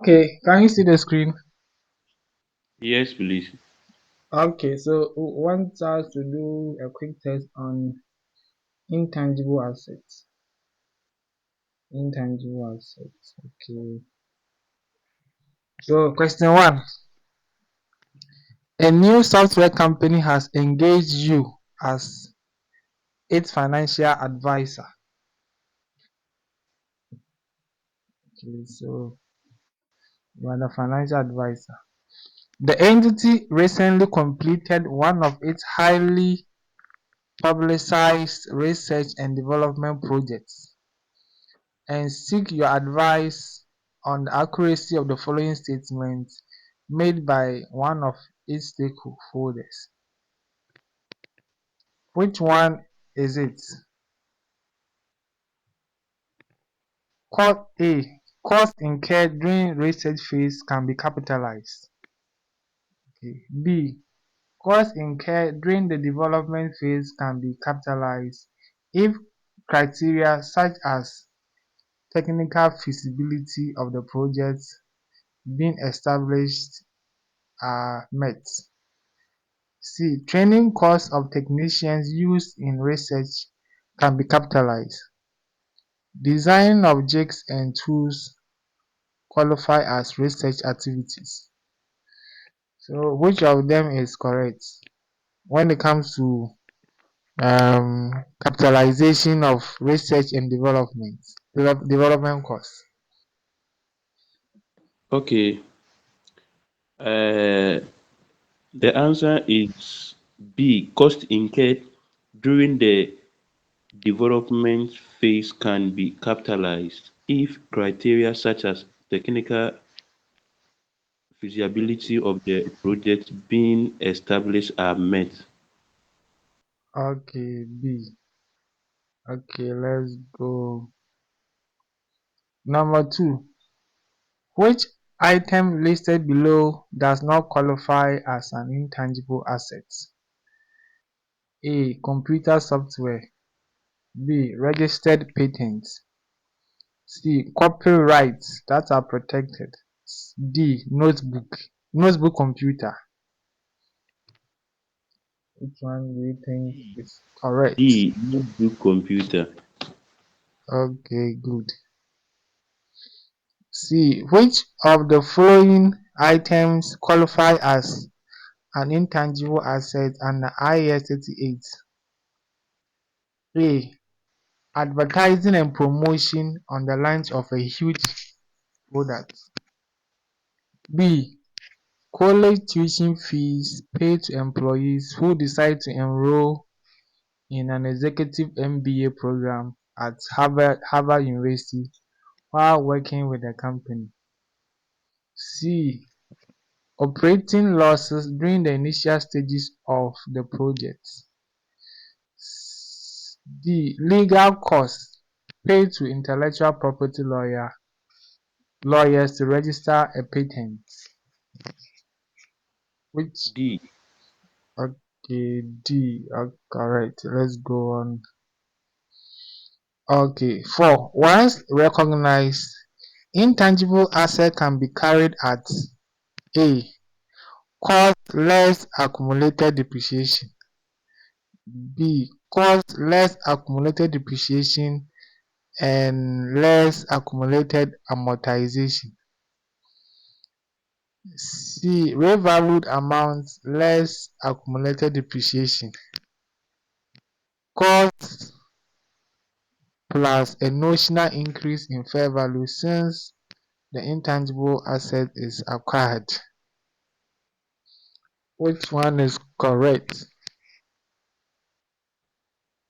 Okay, can you see the screen? Yes, please. Okay, so we want us to do a quick test on intangible assets. Intangible assets. Okay. So question one. A new software company has engaged you as its financial advisor. Okay, so you are the financial advisor. The entity recently completed one of its highly publicized research and development projects and seek your advice on the accuracy of the following statements made by one of its stakeholders. Which one is it? Cost A. Cost incurred during research phase can be capitalized. Okay. B. Cost incurred during the development phase can be capitalized if criteria such as technical feasibility of the project being established are met. C. Training costs of technicians used in research can be capitalized. Design of jigs and tools qualify as research activities. So which of them is correct when it comes to capitalization of research and development costs? Okay. Uh, the answer is B. Cost incurred during the development phase can be capitalized if criteria such as technical feasibility of the project being established are met. Okay, B. Okay, let's go. Number two. Which item listed below does not qualify as an intangible asset? A. Computer software. B. Registered patents. C. Copyrights that are protected. D. Notebook. Notebook computer. Which one do you think is correct? D. Notebook computer. Okay, good. C. Which of the following items qualify as an intangible asset under IAS 38? A. Advertising and promotion on the launch of a huge product. B. College tuition fees paid to employees who decide to enroll in an executive MBA program at Harvard University while working with the company. C. Operating losses during the initial stages of the project. D. Legal costs paid to intellectual property lawyers to register a patent. Which D. okay, D. Correct. Let's go on. Okay, 4. Once recognized, intangible asset can be carried at A. Cost less accumulated depreciation. B. Cost less accumulated depreciation and less accumulated amortization. C. Revalued amounts less accumulated depreciation. Cost plus a notional increase in fair value since the intangible asset is acquired. Which one is correct?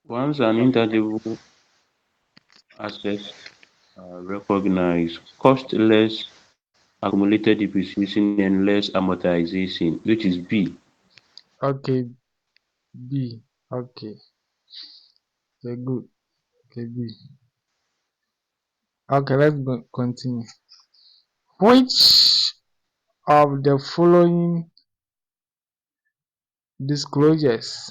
Once an intangible asset recognized, cost less accumulated depreciation and less amortization, which is B. Okay, B. Okay, okay, good. Okay, B. Okay, let's go continue. Which of the following disclosures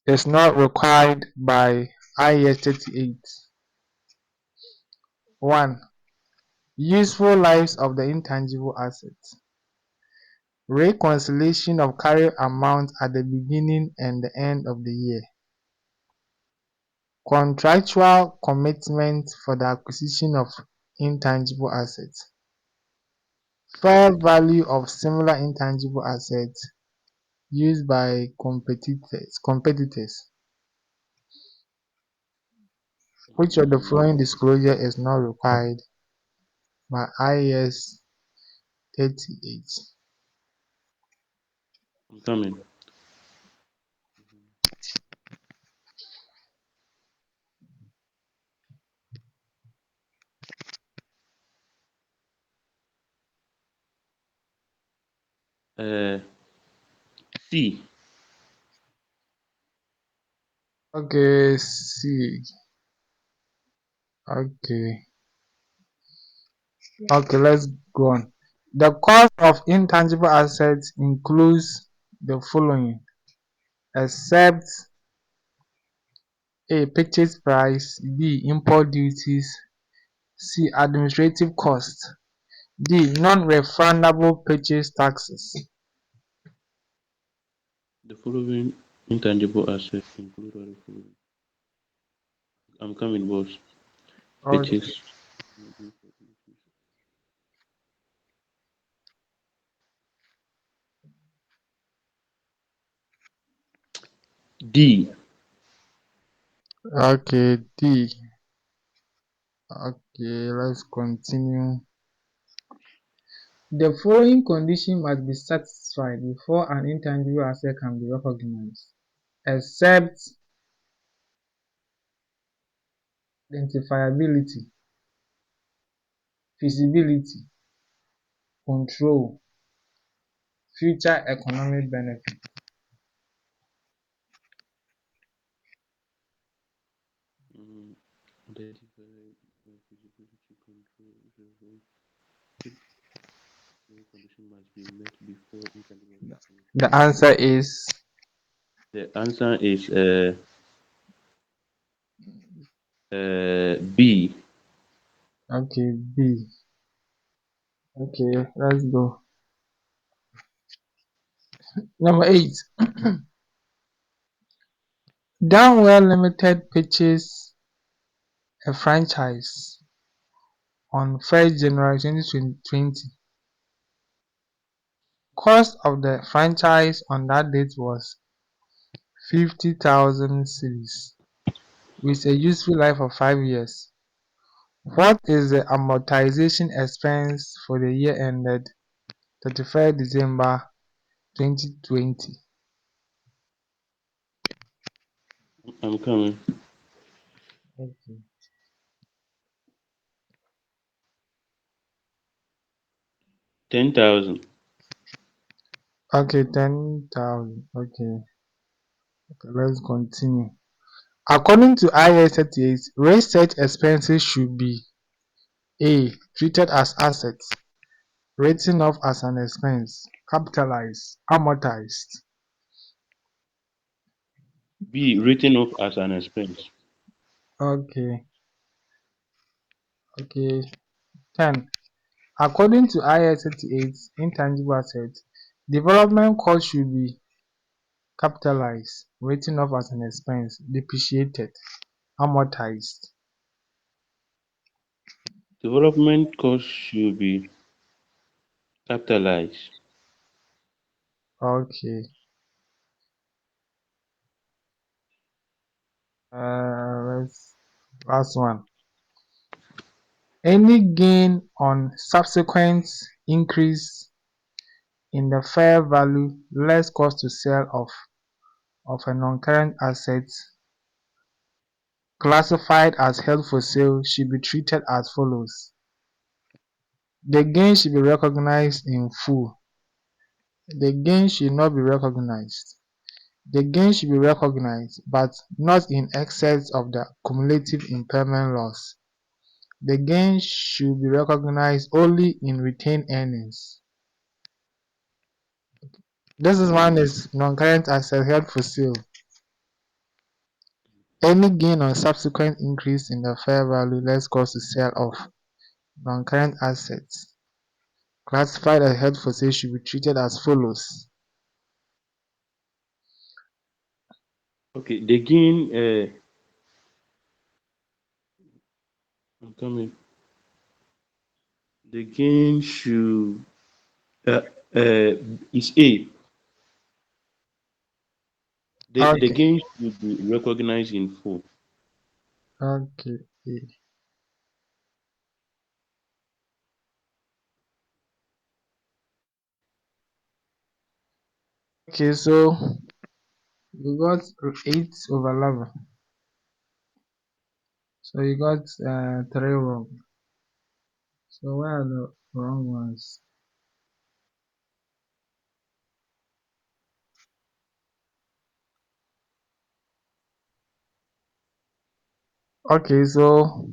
is not required by IAS 38? 1. Useful lives of the intangible assets. Reconciliation of carry amount at the beginning and the end of the year. Contractual commitment for the acquisition of intangible assets. Fair value of similar intangible assets used by competitors. Which of the following disclosure is not required by IAS 38? I'm coming. Uh, C. Okay, see. Okay. Okay, let's go on. The cost of intangible assets includes the following, except A. Purchase price, B. Import duties, C. Administrative costs, D. Non-refundable purchase taxes. The following intangible assets include all the following. I'm coming, boss. Okay. Purchase. D. Okay, D. Okay, let's continue. The following condition must be satisfied before an intangible asset can be recognized, except identifiability, feasibility, control, future economic benefit. Mm, Identify feasibility control. Condition must be met before intangible assets can be The recognized. answer is The answer is B. okay, B. Okay, let's go. Number 8. Downwell Limited pitches a franchise on 1st January 2020. Cost of the franchise on that date was 50,000 cedis with a useful life of 5 years. What is the amortization expense for the year ended 31st December 2020? I'm coming. Okay. 10,000. Okay, 10,000. Okay. Okay, let's continue. According to IAS 38, research expenses should be A. Treated as assets, written off as an expense, capitalized, amortized. B. Written off as an expense. Okay, okay. 10. According to IAS 38, intangible assets, development cost should be capitalized, written off as an expense, depreciated, amortized. Development costs should be capitalized. Okay. Let's last one. Any gain on subsequent increase in the fair value less cost to sell of a non-current asset classified as held for sale should be treated as follows. The gain should be recognized in full. The gain should not be recognized. The gain should be recognized, but not in excess of the cumulative impairment loss. The gain should be recognized only in retained earnings. This is one is non-current asset held for sale. Any gain on subsequent increase in the fair value less cost to sell of Non-current assets classified as held for sale should be treated as follows. Okay, the gain, I'm coming. The gain should uh, uh, is A. The Okay, gain should be recognized in full. okay, okay. So you got 8/11. So you got three wrong. So where are the wrong ones? Okay, so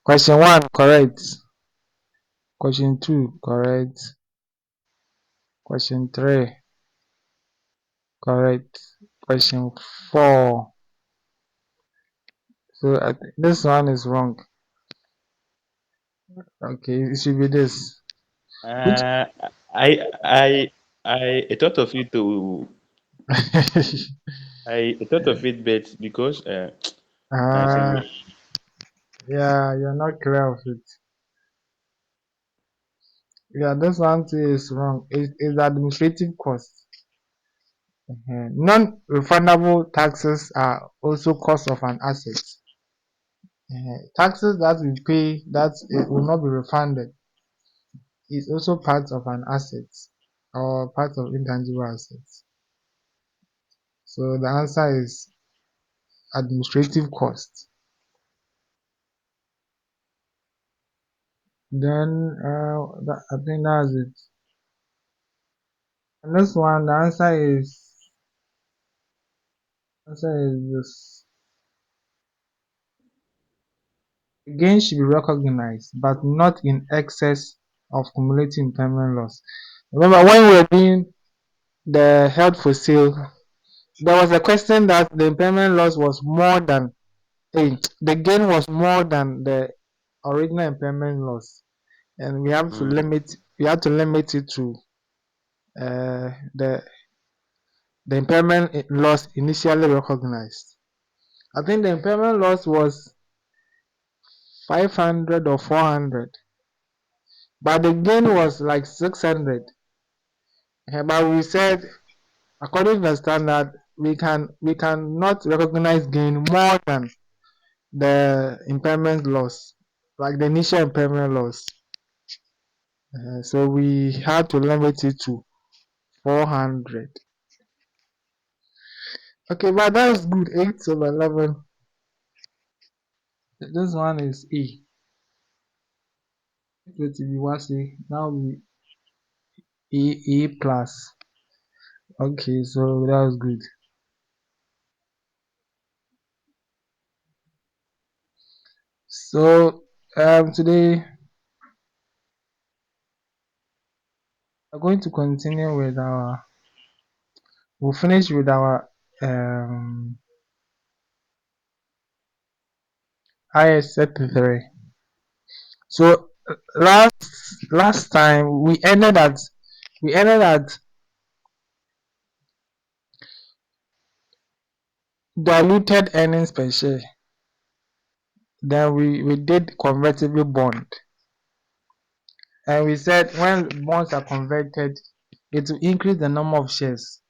question one correct. Question two correct. Question three correct. Question four. So this one is wrong. Okay, it should be this. Which Uh, I I I thought of it to I thought of it, but because as in ah, yeah, you're not clear of it. Yeah, this one too is wrong. It is administrative cost. Non-refundable taxes are also cost of an asset. Taxes that we pay that it will not be refunded is also part of an asset or part of intangible assets. So the answer is administrative cost. Then I think that's it. And this one, the answer is this. Gain should be recognized, but not in excess of cumulative impairment loss. Remember when we were doing the held for sale, there was a question that the impairment loss was more than the gain was more than the original impairment loss, and mm, we have to limit it to uh, the the impairment loss initially recognized. I think the impairment loss was 500 or 400, but the gain was like 600. But we said according to the standard we can not recognize gain more than the impairment loss, like the initial impairment loss. So we had to limit it to 400. Okay, but that's good. 8/11. This one is E. It will be what say now be E plus. Okay, so that was good. So today we're going to continue with our. We'll finish with our um IS 33. So last last time we ended at diluted earnings per share. Then we did convertible bond, and we said when bonds are converted, it will increase the number of shares.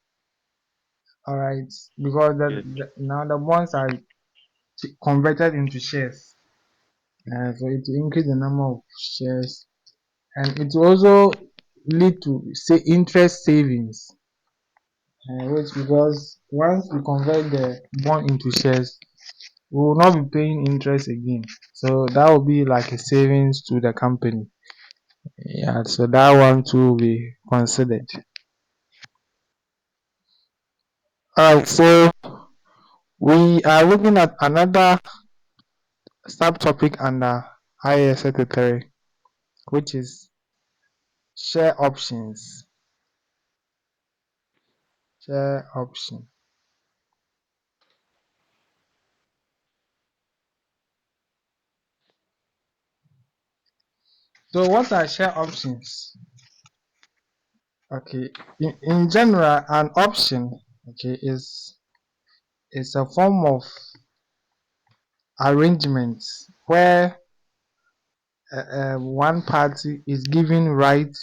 All right, because yes, now the bonds are converted into shares, so it will increase the number of shares, and it will also lead to say interest savings, which because once we convert the bond into shares, we will not be paying interest again. So that will be like a savings to the company. Yeah, so that one too will be considered. Alright, so we are looking at another subtopic under IAS 33, which is share options. Share option. So what are share options? Okay, in general, an option, okay, is a form of arrangement where one party is given right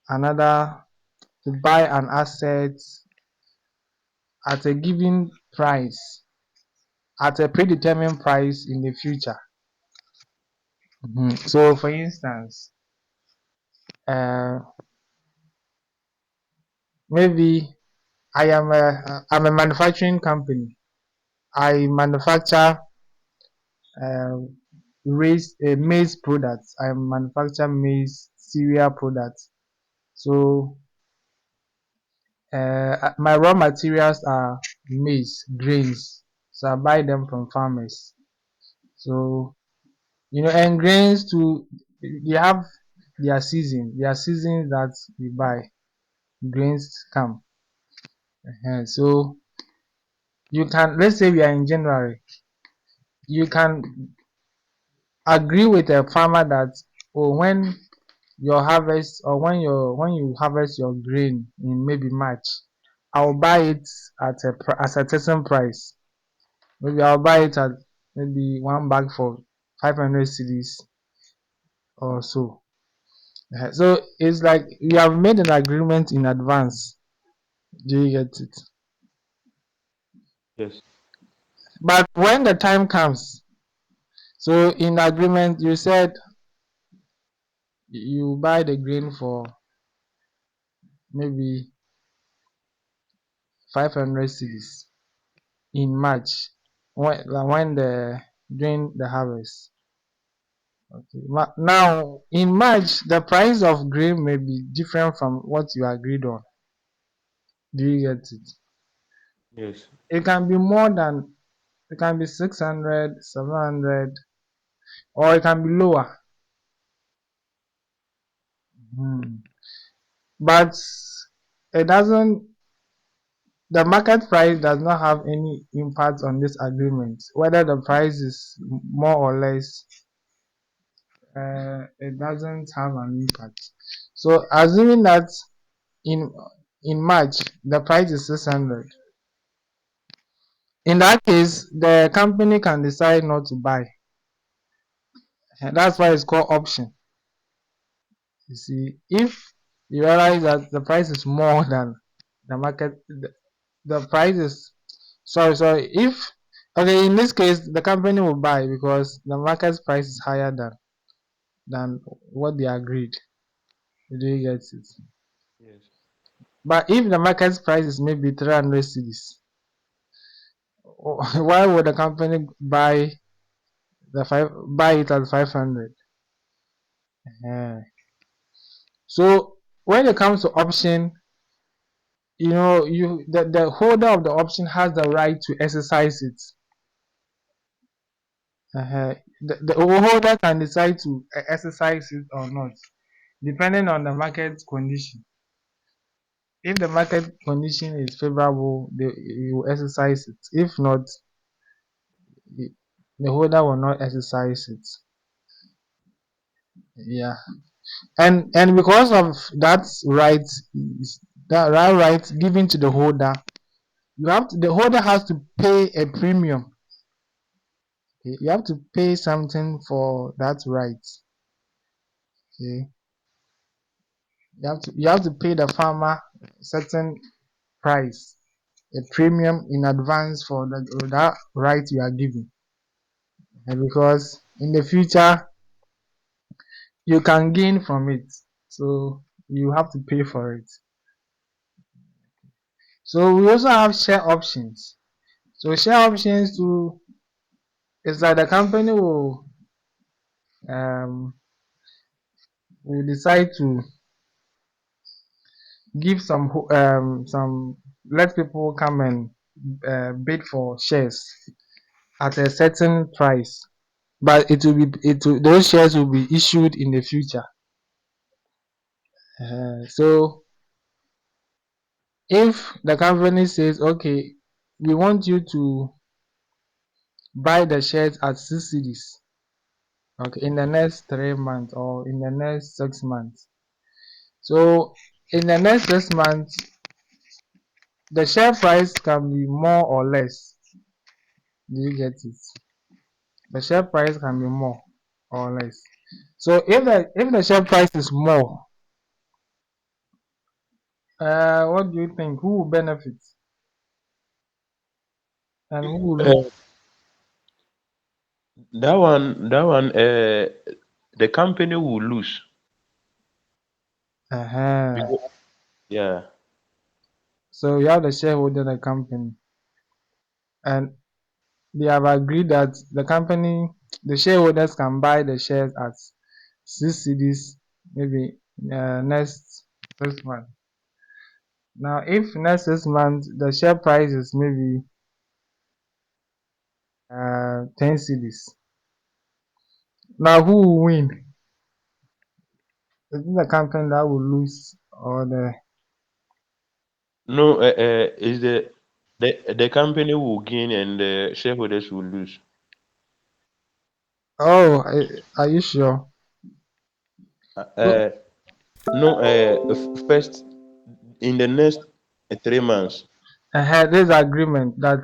another to buy an asset at a given price, at a predetermined price in the future. So, for instance, uh, maybe I'm a manufacturing company. I manufacture uh, maize products. I manufacture maize cereal products. So my raw materials are maize grains. So I buy them from farmers. So and grains too, they have their seasons that we buy. Grains come. So you can, let's say we are in January, you can agree with a farmer that, when your harvest, or when you harvest your grain in maybe March, I'll buy it at a certain price. Maybe I'll buy it at maybe one bag for 500 cedis or so. So it's like you have made an agreement in advance. Do you get it? Yes. But when the time comes, so in the agreement you said you buy the grain for maybe 500 cedis in March, when during the harvest. Okay. Now in March the price of grain may be different from what you agreed on. Do you get it? Yes. It can be more than, it can be 600, 700, or it can be lower. Hmm. But it doesn't, the market price does not have any impact on this agreement. Whether the price is more or less, it doesn't have an impact. So assuming that in in March the price is 600, in that case the company can decide not to buy. And that's why it's called option. You see, if you realize that the price is more than the market, the price is, sorry, if, okay, in this case the company will buy because the market price is higher than what they agreed. Do you get it? Yes. But if the market price is maybe 300 cedis, why would the company buy it at 500? Yeah. So when it comes to option, the holder of the option has the right to exercise it. The holder can decide to exercise it or not, depending on the market condition. If the market condition is favorable, you will exercise it. If not, the, the holder will not exercise it. Yeah, and because of that right given to the holder, the holder has to pay a premium. Okay? You have to pay something for that right. Okay? You have to pay the farmer a certain price, a premium in advance for that right you are giving. And because in the future you can gain from it, so you have to pay for it. So we also have share options. So share options too is that the company um will decide to give some, let people come and bid for shares at a certain price, but those shares will be issued in the future. So if the company says, okay, we want you to buy the shares at 6 cedis, Okay, in the next 3 months or in the next 6 months. So in the next 6 months, the share price can be more or less. Do you get it? The share price can be more or less. So if the share price is more, what do you think? Who will benefit and who will lose? Uh, that one, the company will lose Uh-huh. because yeah. So you have the shareholder in the company, and they have agreed that the shareholders can buy the shares at 6 cedis maybe next 6 months. Now, if next 6 months the share price is maybe 10 cedis, now who will win? Is it the company that will lose or the? No, is the company will gain and the shareholders will lose. Oh, are you sure? So, Uh, no, first in the next 3 months. there's agreement that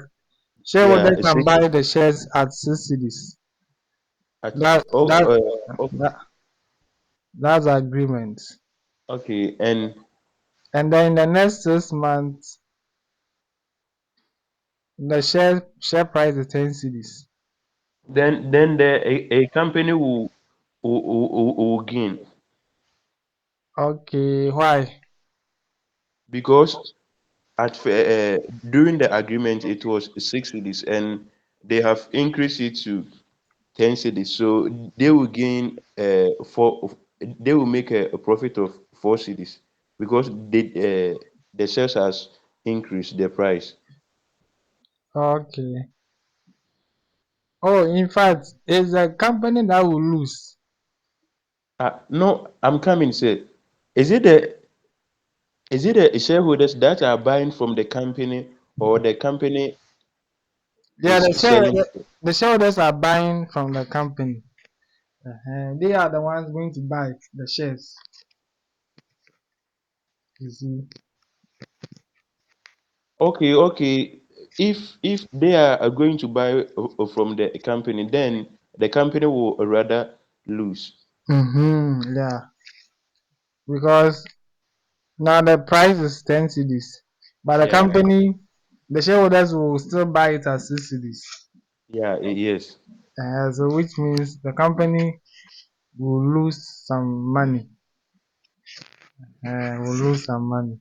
Yeah, shareholders can buy the shares at 6 cedis. at That oh that okay, that that's agreement. okay, and And then in the next 6 months, the share price is 10 cedis. then a company will gain Okay, why? because during the agreement it was 6 cities and they have increased it to 10 cities, so they will gain they will make a profit of 4 cities because the sales has increased the price. Okay. Oh, in fact, it's a company that will lose. No, I'm coming. Say, is it the is it the shareholders that are buying from the company or the company Yeah, is selling? the shareholders are buying from the company. They are the ones going to buy the shares. You see. Okay, okay. If they are going to buy from the company, then the company will rather lose. Yeah, because now the price is 10 cedis, but Yeah, the shareholders will still buy it at 6 cedis. yeah, yes. So which means the company will lose some money. Will lose some money.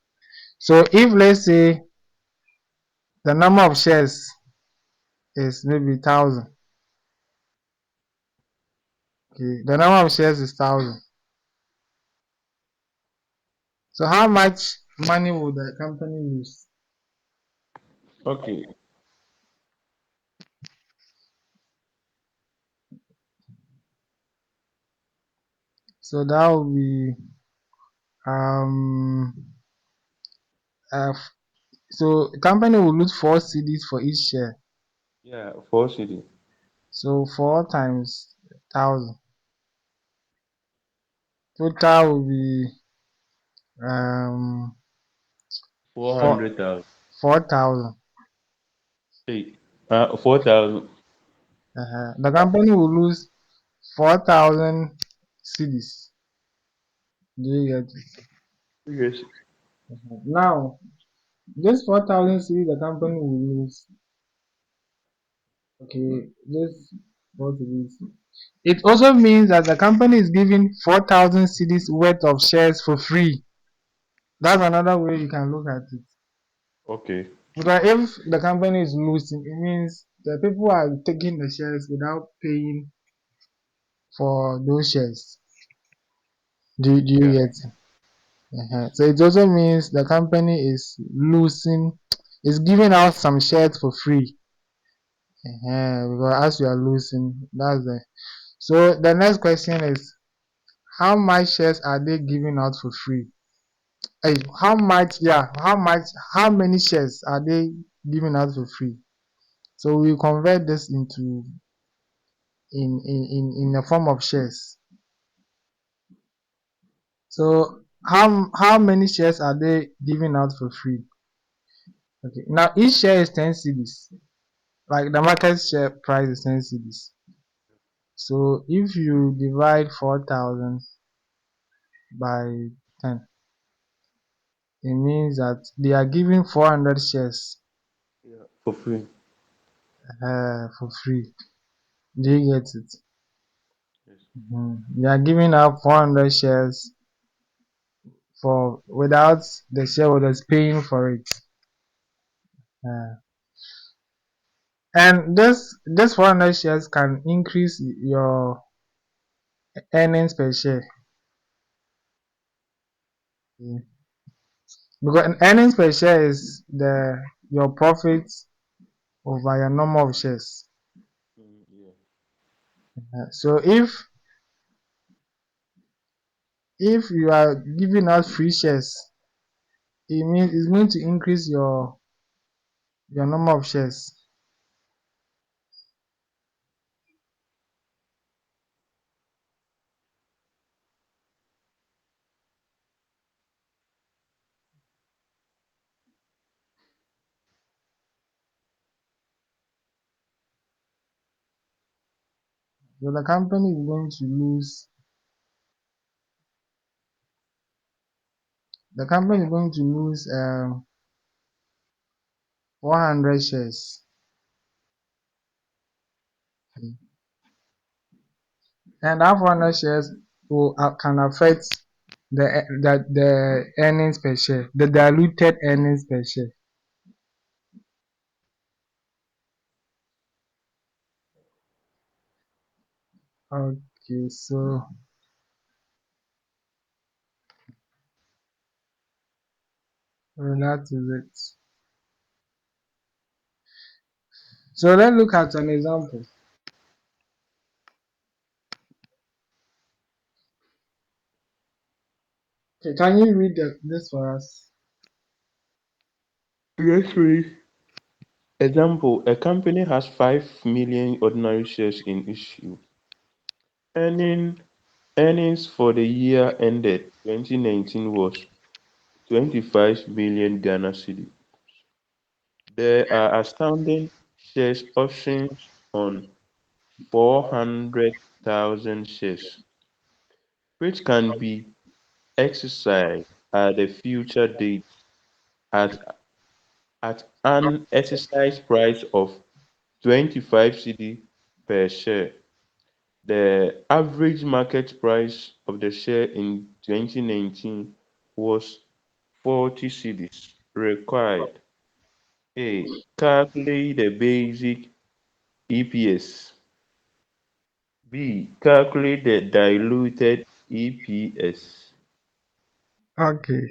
So if let's say the number of shares is maybe 1,000, okay, the number of shares is 1,000. So how much money will the company lose? Okay. So that will be um uh, so company will lose 4 cedis for each share. Yeah, 4 city. So 4 times 1,000. Total will be um Four four hundred thousand. 4,000. Hey, 4,000. The company will lose 4,000 cedis. Do you get it? Yes. Now, this 4,000 cedis the company will lose. Okay, this what it is. It also means that the company is giving 4,000 cedis worth of shares for free. That's another way you can look at it. Okay. Because if the company is losing, it means the people are taking the shares without paying for those shares. Do you Yeah. get it? So it also means the company is losing, is giving out some shares for free. Because as you are losing, that's the. So the next question is, how much shares are they giving out for free? Hey, how much? Yeah, how much? How many shares are they giving out for free? So we convert this into in the form of shares. So how many shares are they giving out for free? Okay. Now each share is 10 cedis. Like the market share price is 10 cedis. So if you divide 4,000 by 10, it means that they are giving 400 shares Yeah. For free. for free. Do you get it? Yes. They are giving out 400 shares for without the shareholders paying for it. Uh, and this 400 shares can increase your earnings per share. Yeah. Because earnings per share is the your profit over your number of shares. Yeah. So if you are giving out free shares, it means it's going to increase your number of shares. So the company is going to lose. The company is going to lose 400 shares, and that 400 shares will can affect the earnings per share, the diluted earnings per share. Okay, so that is it. So let's look at an example. Okay, can you read this for us? Yes, please. Example, a company has 5 million ordinary shares in issue. Earning, earnings for the year ended 2019 was 25 million Ghana cedi. There are outstanding shares options on 400,000 shares, which can be exercised at a future date at, at an exercise price of 25 cedi per share. The average market price of the share in 2019 was 40 cedis. Required: A. Calculate the basic EPS. B. Calculate the diluted EPS. Okay,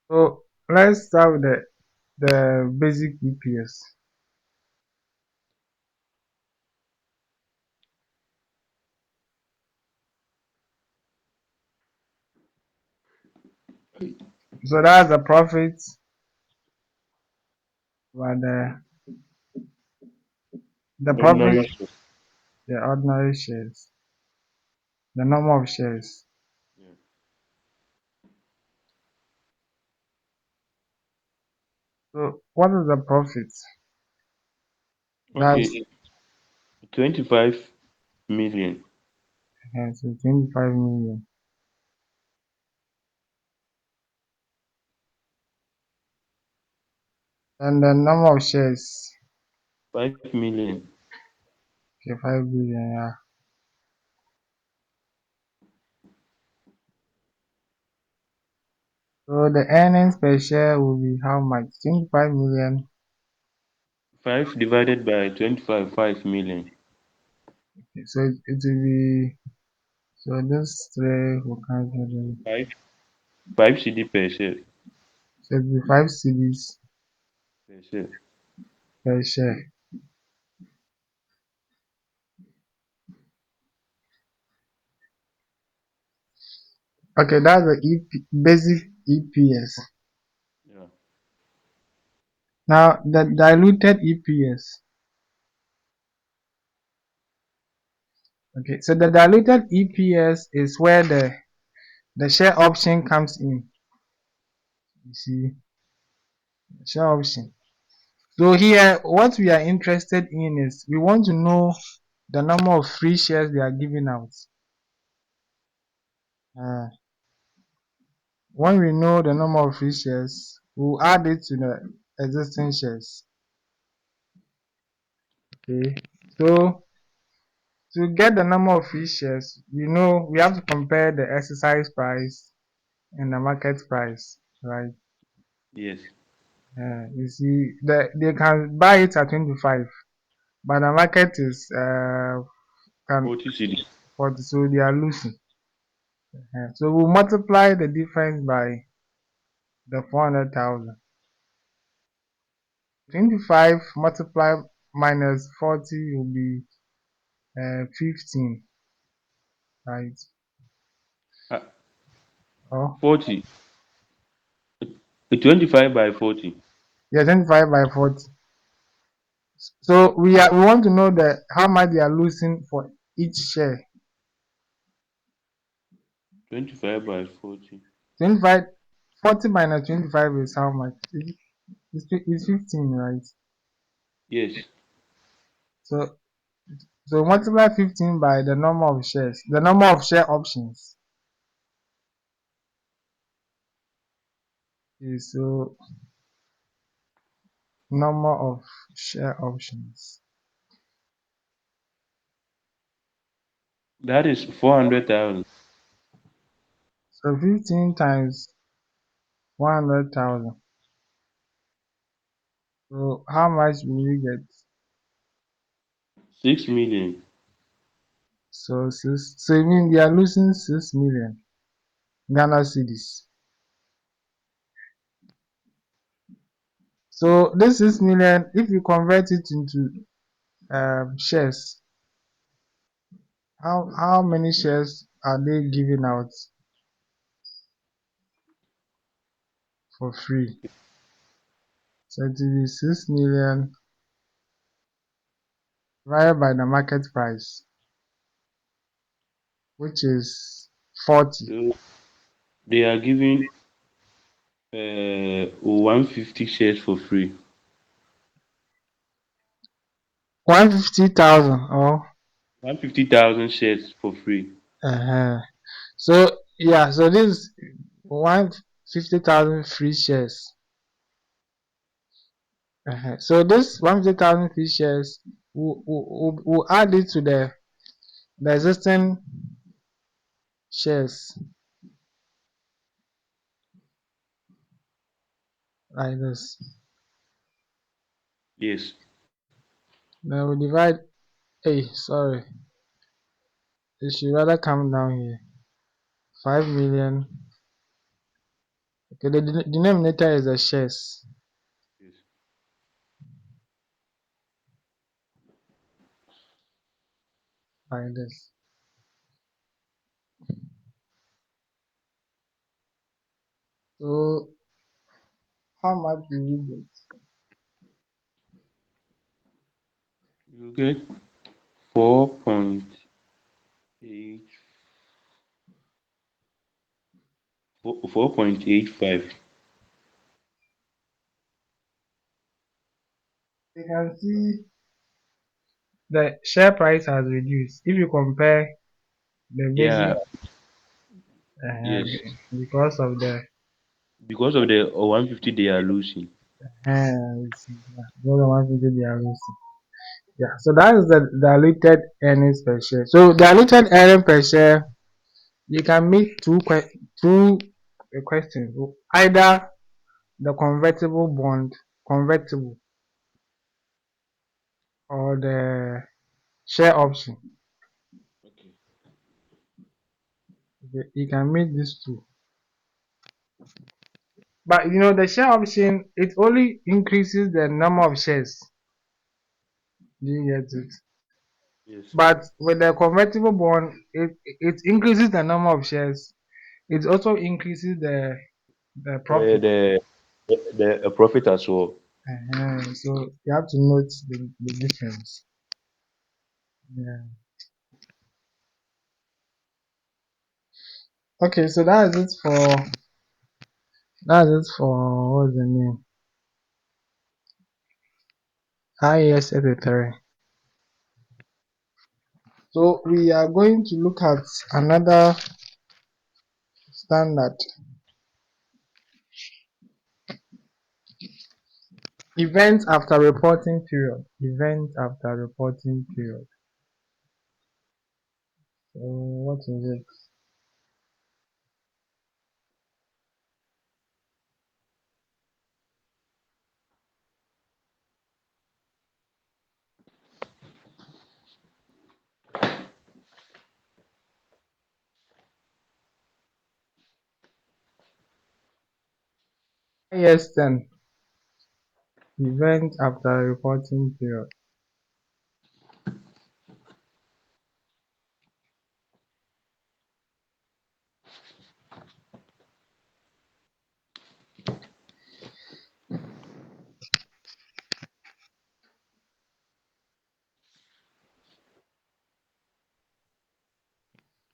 so let's start with the basic EPS. So that's the profit by the profit, Ordinary share. the ordinary shares, the number of shares. Yeah. So what is the profit? That's Okay, 25 million. so 25 million. And the number of shares, 5 million. okay, 5 billion, yeah. So the earnings per share will be how much? 25 million. 5 divided by 25, 5 million. Okay, so it will be, so this three will cancel them. 5, 5 cedi per share. So it will be 5 cedis Per share. per share. Okay, that's the basic EPS. Yeah. Now the diluted EPS. Okay, so the diluted EPS is where the share option comes in. You see, share option. So here, what we are interested in is we want to know the number of free shares they are giving out. Uh, when we know the number of free shares, we'll add it to the existing shares. Okay, so to get the number of free shares, we know we have to compare the exercise price and the market price, right? Yes. You see, they can buy it at 25, but the market is can 40 cedi. 40, so they are losing. So we'll multiply the difference by the 400,000. 25 multiplied minus 40 will be 15, right? Ah, Oh, 40. 25 by 40. yeah, 25 by 40. So we want to know the how much they are losing for each share. 25 by 40. 25, 40 minus 25 is how much? It's 15, right? Yes. So so multiply 15 by the number of shares, the number of share options is so number of share options. That is 400,000. So 15 times 100,000. So how much will you get? 6 million. So six. So you mean they are losing 6 million Ghana cedis. So this 6 million, if you convert it into shares, how many shares are they giving out for free? So it will be 6 million divided by the market price, which is 40. So they are giving 150 shares for free. 150,000 or 150,000 shares for free. uh so yeah, so this 150,000 free shares. So this 150,000 free shares, we'll add it to the existing shares like this. Yes. Then we divide. Hey, sorry, it should rather come down here. 5 million. Okay, the denominator is the shares Yes. like this. So how much do you get? You get 4.8 4.85. You can see the share price has reduced if you compare the Yeah, basic yes. because of the Because of the 150 they are losing. more than 150 they are losing. Yeah, so that is the diluted earnings per share. So diluted earnings per share, you can make two questions. Either the convertible bond, convertible, or the share option. Okay. Okay, you can make these two. But you know the share option, it only increases the number of shares. Do you get it? Yes. But with the convertible bond, it increases the number of shares. It also increases the Uh, profit. the the profit as well. So you have to note the difference. Yeah. Okay, so that's it for what's the name? IAS 83. So we are going to look at another standard, event after reporting period. Event after reporting period. So what is it? IAS 10. Event after reporting period.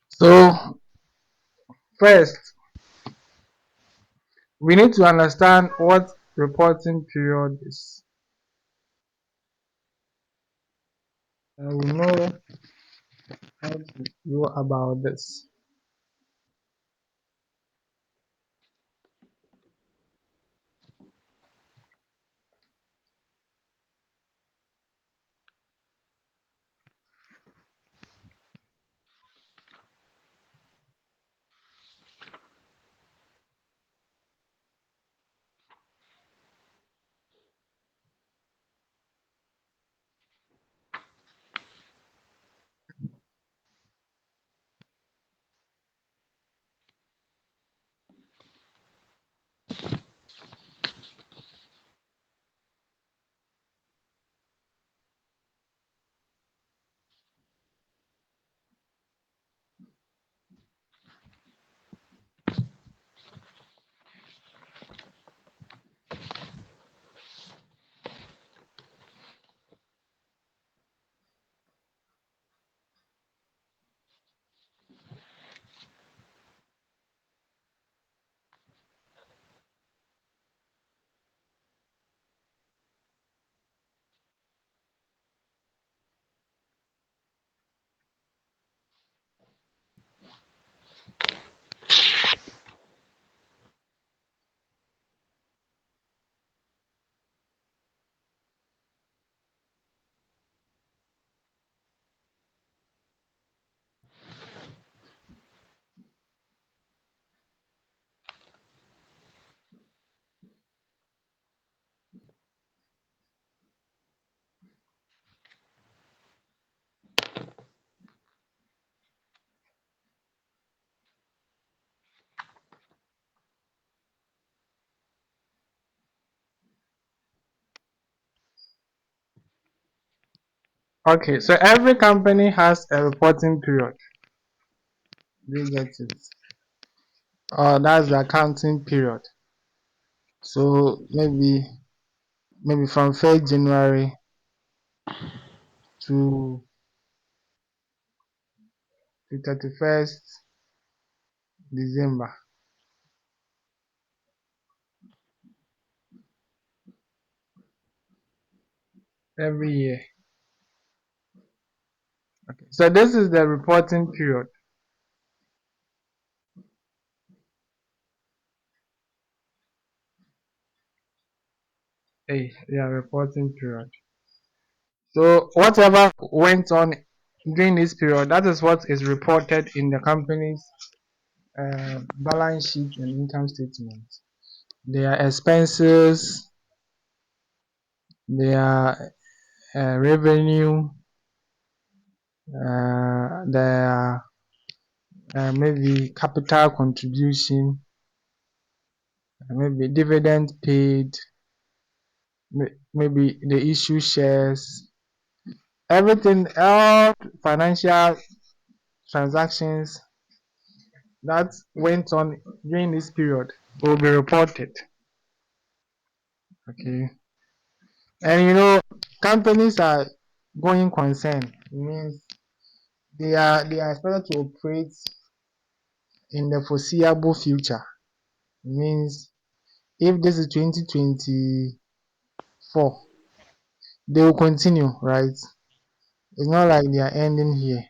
So first, we need to understand what reporting period is. And we know how to go about this. Okay, so every company has a reporting period. Do you get it? That's the accounting period. So maybe from 1st January to 31st December every year. Okay. So this is the reporting period. Yeah, reporting period. So whatever went on during this period, that is what is reported in the company's balance sheet and income statement. Their expenses, their revenue, their maybe capital contribution, maybe dividend paid, maybe the issue shares, everything, all financial transactions that went on during this period will be reported. Okay, and companies are going concern. It means they are expected to operate in the foreseeable future. It means if this is 2024, they will continue, right? It's not like they are ending here.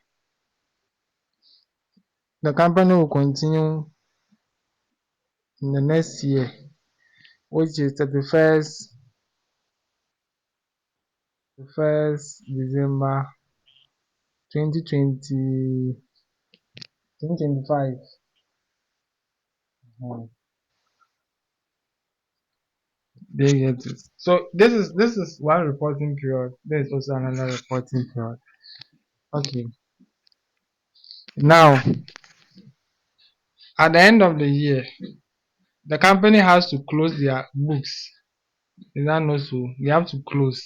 The company will continue in the next year, which is 31st December 2020, 2025. They get it. So this is one reporting period. There is also another reporting period. Okay. Now, at the end of the year, the company has to close their books. Is that not so? They have to close.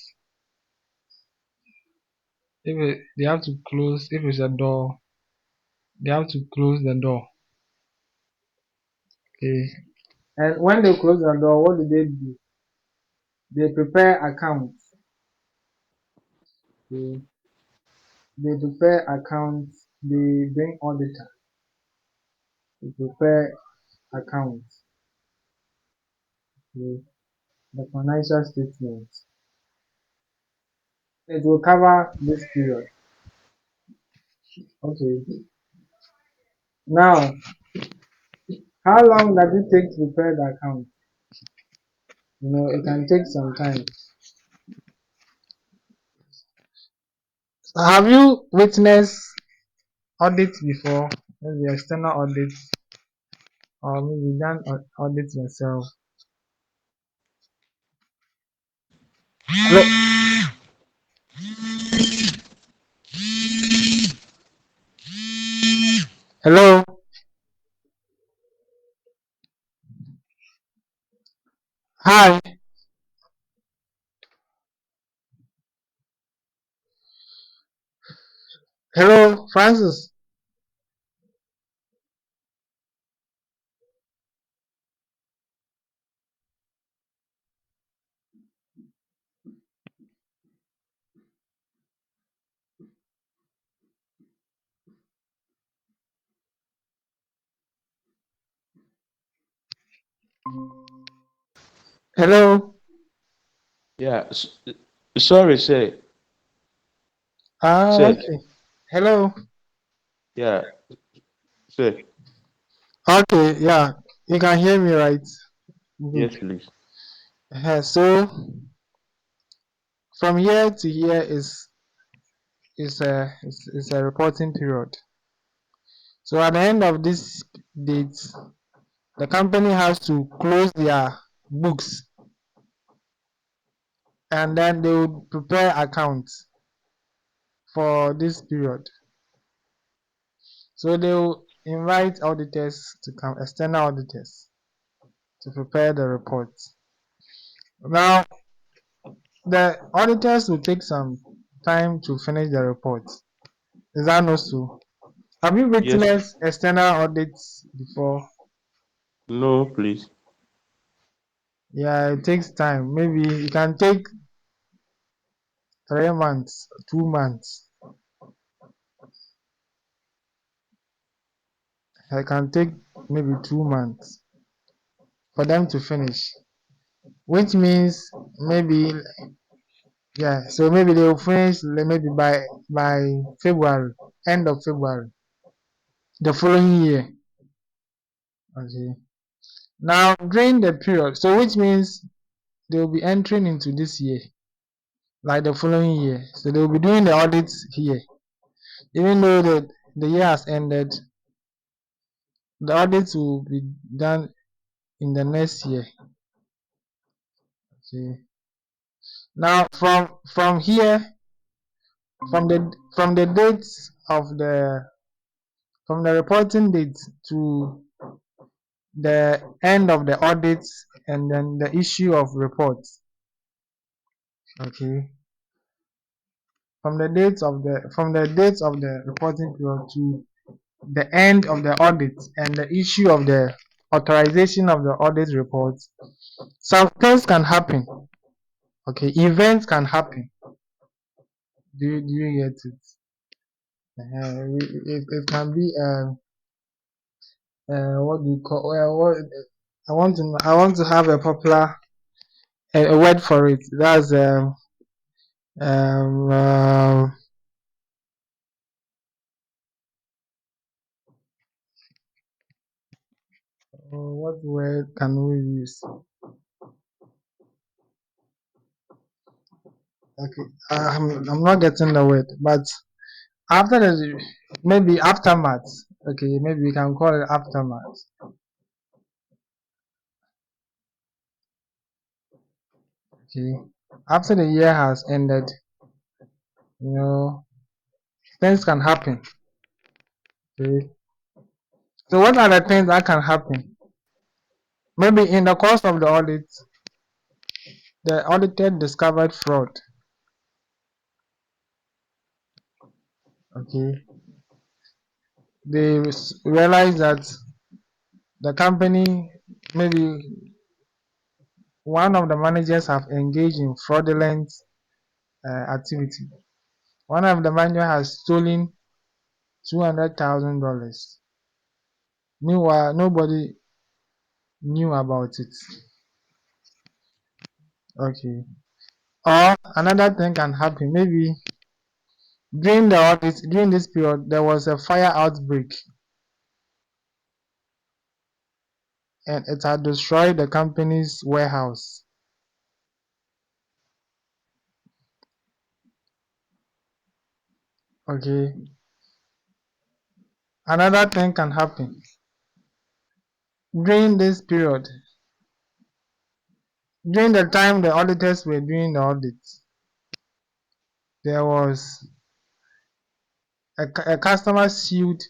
They have to close. If it's a door, they have to close the door. Okay. And when they close the door, what do? They prepare accounts. Okay. They prepare accounts. They bring auditor. They prepare accounts. Okay. The financial statements. It will cover this period. Okay. Now, how long does it take to prepare the account? It can take some time. Have you witnessed audits before? Maybe external audits, or maybe done audits yourself. Hello? Hello? Hi. Hello, Francis. Hello. Yeah, sorry, sir. Ah, Sir, okay. Hello. yeah, sir. Okay, yeah. You can hear me, right? Good. Yes, please. So from here to here is a reporting period. So at the end of this date, the company has to close their books and then they will prepare accounts for this period. So they will invite auditors to come, external auditors, to prepare the reports. Now, the auditors will take some time to finish the report. Is that not so? Have you Yes. witnessed external audits before? No, please. Yeah, it takes time. Maybe it can take 3 months, 2 months. It can take maybe 2 months for them to finish, which means maybe, yeah. So maybe they will finish maybe by February, end of February, the following year. Okay. Now during the period, so which means they will be entering into this year, like the following year. So they will be doing the audits here, even though the year has ended. The audits will be done in the next year. Okay. Now from here, from the dates of from the reporting date to the end of the audits and then the issue of reports. Okay. From the dates of the reporting period to the end of the audit and the issue of the authorization of the audit reports, some things can happen. Okay, events can happen. Do you get it? It can be what do you call, what, I want to have a popular, a word for it. That's, um, uh, what word can we use? Okay, I'm not getting the word, but after the, maybe aftermath. Okay, maybe we can call it aftermath. Okay, after the year has ended, you know, things can happen. Okay, so what are the things that can happen? Maybe in the course of the audit, the auditor discovered fraud. Okay, they realized that the company, maybe one of the managers have engaged in fraudulent activity. One of the managers has stolen $200,000. Meanwhile, nobody knew about it. Okay. Or another thing can happen. Maybe during the audit, during this period, there was a fire outbreak and it had destroyed the company's warehouse. Okay. Another thing can happen. During this period, during the time the auditors were doing the audit, there was a customer sued.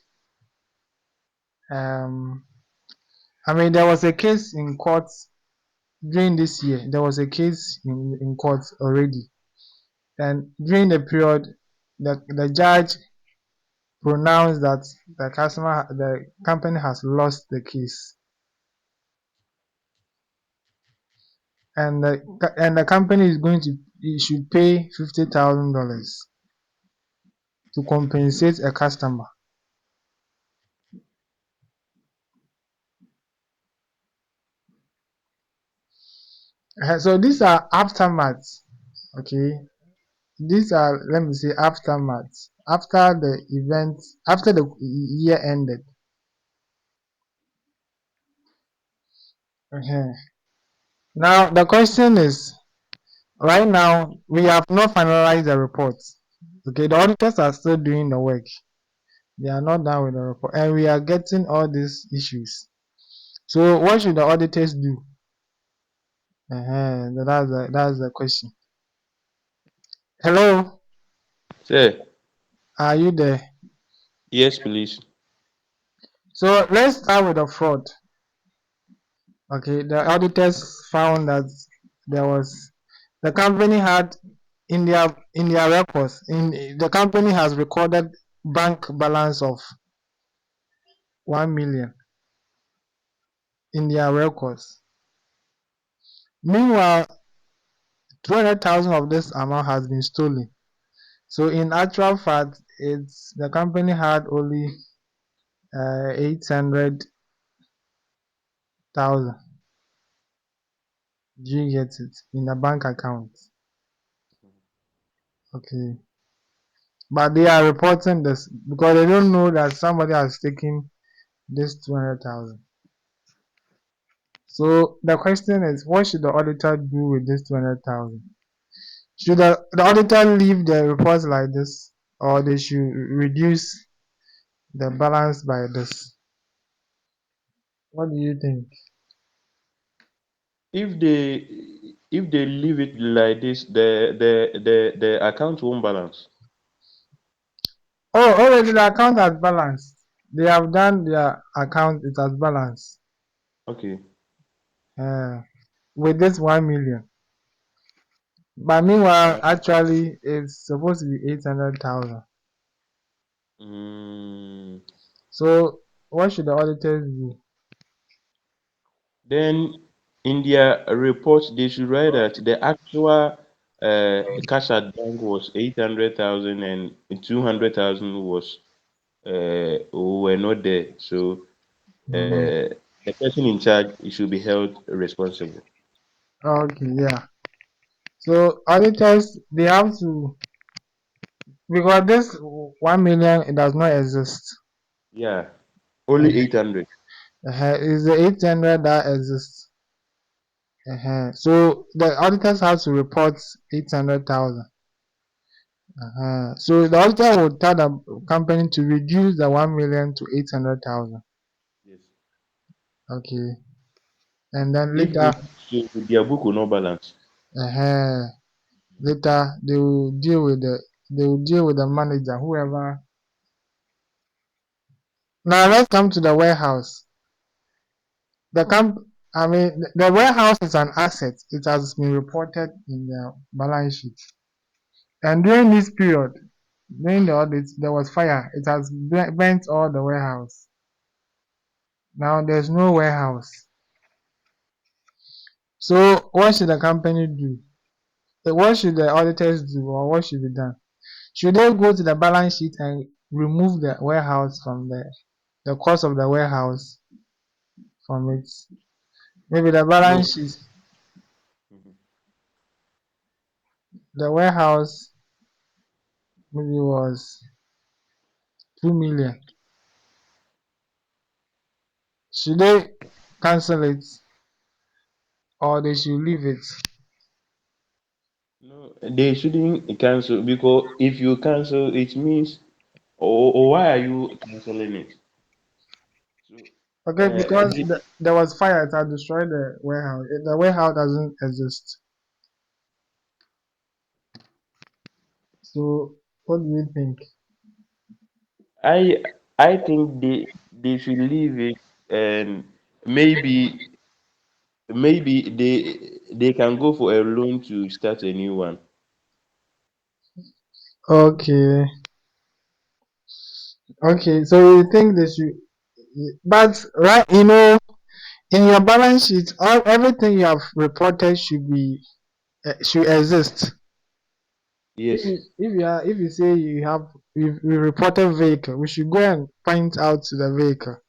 Um, there was a case in court during this year. There was a case in court already. And during the period, the judge pronounced that the company has lost the case, and the company is going to it should pay $50,000 to compensate a customer. So these are aftermaths. Okay, these are, let me say, aftermaths after the event, after the year ended. Okay. Now the question is, right now we have not finalized the report. Okay, the auditors are still doing the work. They are not done with the report, and we are getting all these issues. So what should the auditors do? That's the question. Hello, Sir, are you there? yes, please. So let's start with the fraud. Okay, the auditors found that there was the company had in their records, in the company has recorded bank balance of 1 million in their records. Meanwhile, 200,000 of this amount has been stolen. So in actual fact, it's the company had only 800,000. Do you get it? In a bank account. Okay. But they are reporting this because they don't know that somebody has taken this 200,000. So the question is, what should the auditor do with this 200,000? Should the auditor leave the reports like this, or they should reduce the balance by this? What do you think? If they leave it like this, the account won't balance. Oh, already the account has balanced. They have done their account, it has balanced. Okay. Uh, with this 1 million. But meanwhile, Uh, actually, it's supposed to be 800,000. mm, So, what should the auditors do? then in their report, they should write that the actual cash at bank was 800,000 and 200,000 was were not there. So Mm. the person in charge should be held responsible. Okay, yeah. So auditors they have to, because this 1 million it does not exist. Yeah, only 800. It's the 800 that exists. So the auditors have to report 800,000. So the auditor will tell the company to reduce the 1 million to 800,000. Yes. Okay, and then If later, not, so their book will not balance. uh, later they will deal with the manager, whoever. Now let's come to the warehouse. The camp. I mean, the warehouse is an asset. It has been reported in the balance sheet. And during this period, during the audit, there was fire. It has burnt all the warehouse. Now there's no warehouse. So what should the company do? What should the auditors do, or what should be done? Should they go to the balance sheet and remove the warehouse from the cost of the warehouse from it? Maybe the No. balance sheet, Mhm. the warehouse maybe was 2 million. Should they cancel it or they should leave it? No, they shouldn't cancel because if you cancel, it means, or why are you canceling it? So, Okay, because the, there was fire, it had destroyed the warehouse. The warehouse doesn't exist. So, what do you think? I I think they should leave it, and maybe they can go for a loan to start a new one. Okay, okay. So you think they should, but right, in your balance sheet, everything you have reported should exist. If Yes, you, if you say we reported vehicle, we should go and point out to the vehicle.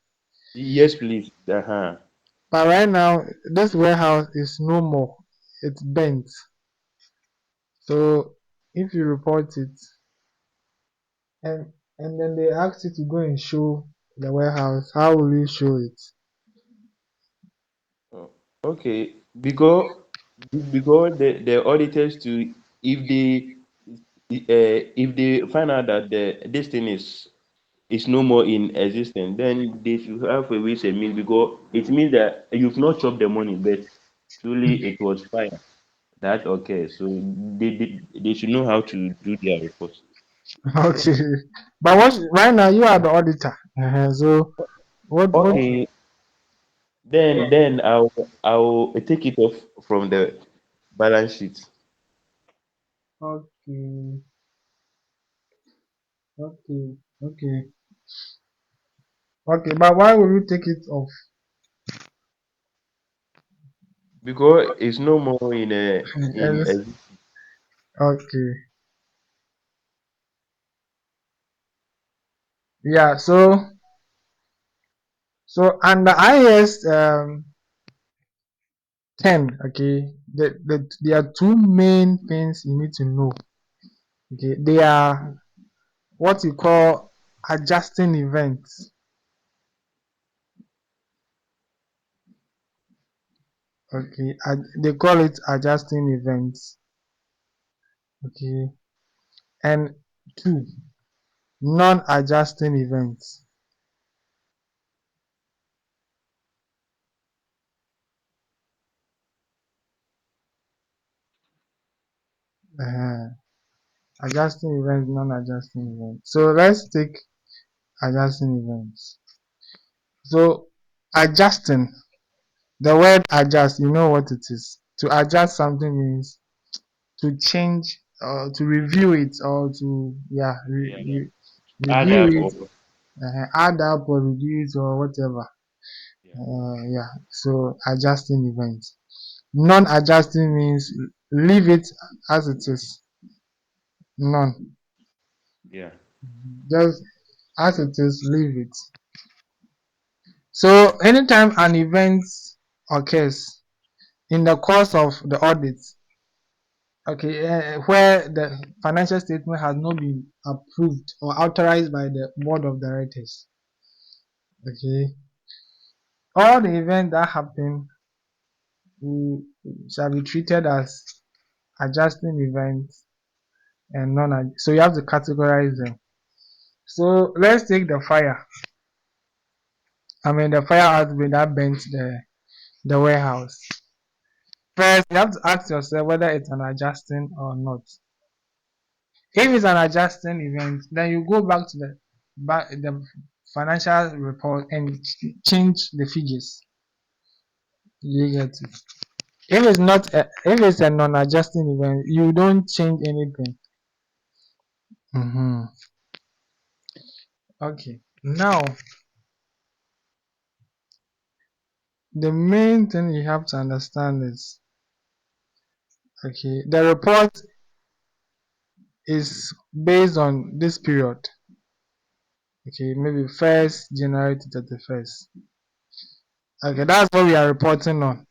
yes, please. Uh-huh. But right now, this warehouse is no more. It's bent. So if you report it, and then they ask you to go and show the warehouse, how will you show it? Oh, okay, because the auditors to, if they if they find out that this thing is no more in existence, then they should have a ways and means, because it means that you've not chopped the money, but truly it was fire that okay. So they should know how to do their reports. Okay. But right now you are the auditor. So what? Okay, then I'll take it off from the balance sheet. Okay. Okay. Okay. Okay. But why will you take it off? Because it's no more in Yes. Okay. Yeah. So and the IAS 10. Okay. There are two main things you need to know. Okay. They are what you call adjusting events. Okay. They call it adjusting events. Okay. And two, non-adjusting events. Uh, Adjusting events, non-adjusting events. So let's take adjusting events. So adjusting, the word adjust, you know what it is. To adjust something means to change or to review it or to Yeah, add review up it, or add up or reduce or whatever. yeah, So adjusting events. Non-adjusting means leave it as it is. None. yeah, Just as it is, leave it. So anytime an event occurs in the course of the audit, okay, where the financial statement has not been approved or authorized by the board of directors, okay, all the events that happen will, shall be treated as adjusting events and non. So you have to categorize them. So let's take the fire. I mean the fire outbreak that burnt the warehouse. First, you have to ask yourself whether it's an adjusting or not. If it's an adjusting event, then you go back to the financial report and change the figures. You get it. If it's a non-adjusting event, you don't change anything. Mm-hmm. Okay. Now, the main thing you have to understand is, okay, the report is based on this period. Okay, maybe 1st January to 31st. Okay, that's what we are reporting on.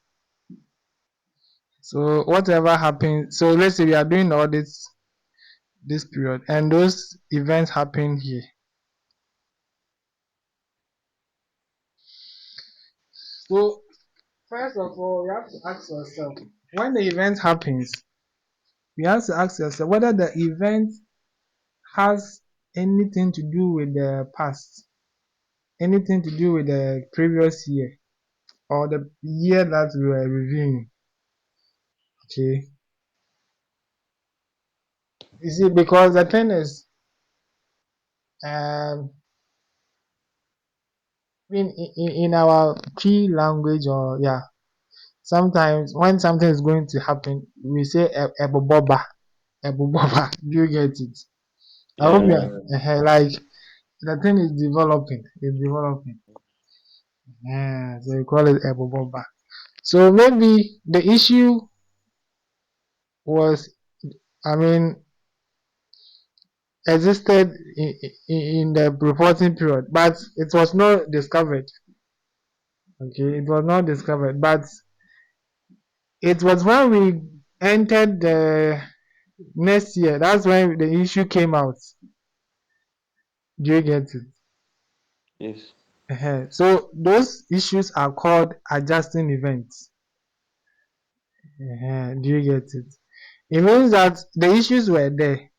So whatever happens, so let's say we are doing audits this period and those events happen here. So first of all, you have to ask yourself, when the event happens, you have to ask yourself whether the event has anything to do with the past, anything to do with the previous year or the year that we were reviewing. Okay. You see, because the thing is, um, in our key language, or yeah, sometimes when something is going to happen, we say eboboba, eboboba. Do you get it? I hope you Yeah. are like the thing is developing. It's developing. Yeah, so we call it eboboba. So maybe the issue was, I mean, existed in the reporting period, but it was not discovered. Okay, it was not discovered, but it was when we entered the next year. That's when the issue came out. Do you get it? Yes. So those issues are called adjusting events. Do you get it? It means that the issues were there,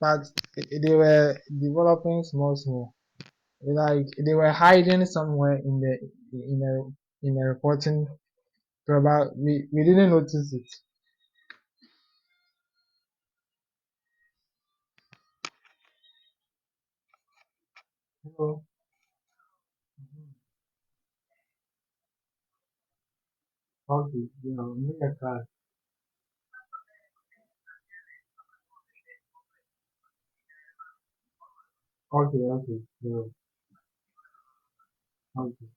but they were developing small, small. Like they were hiding somewhere in the reporting. Probably we didn't notice it. So, okay, make a class. Okay, okay, okay.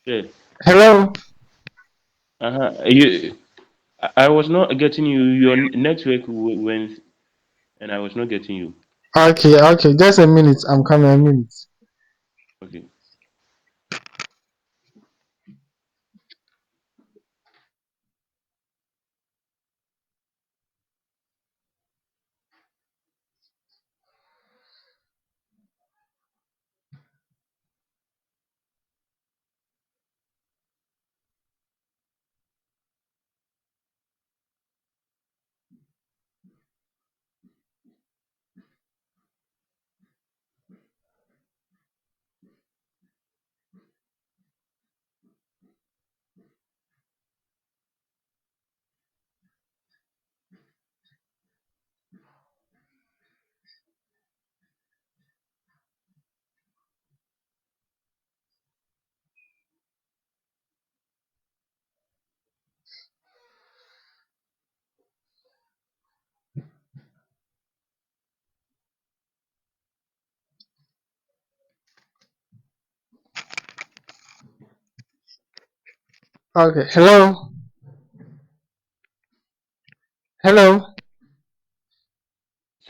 Sure. Hello. You, I was not getting you. Your network went, and I was not getting you. Okay, okay. Just a minute. I'm coming. A minute. Okay. Okay. Hello. Hello.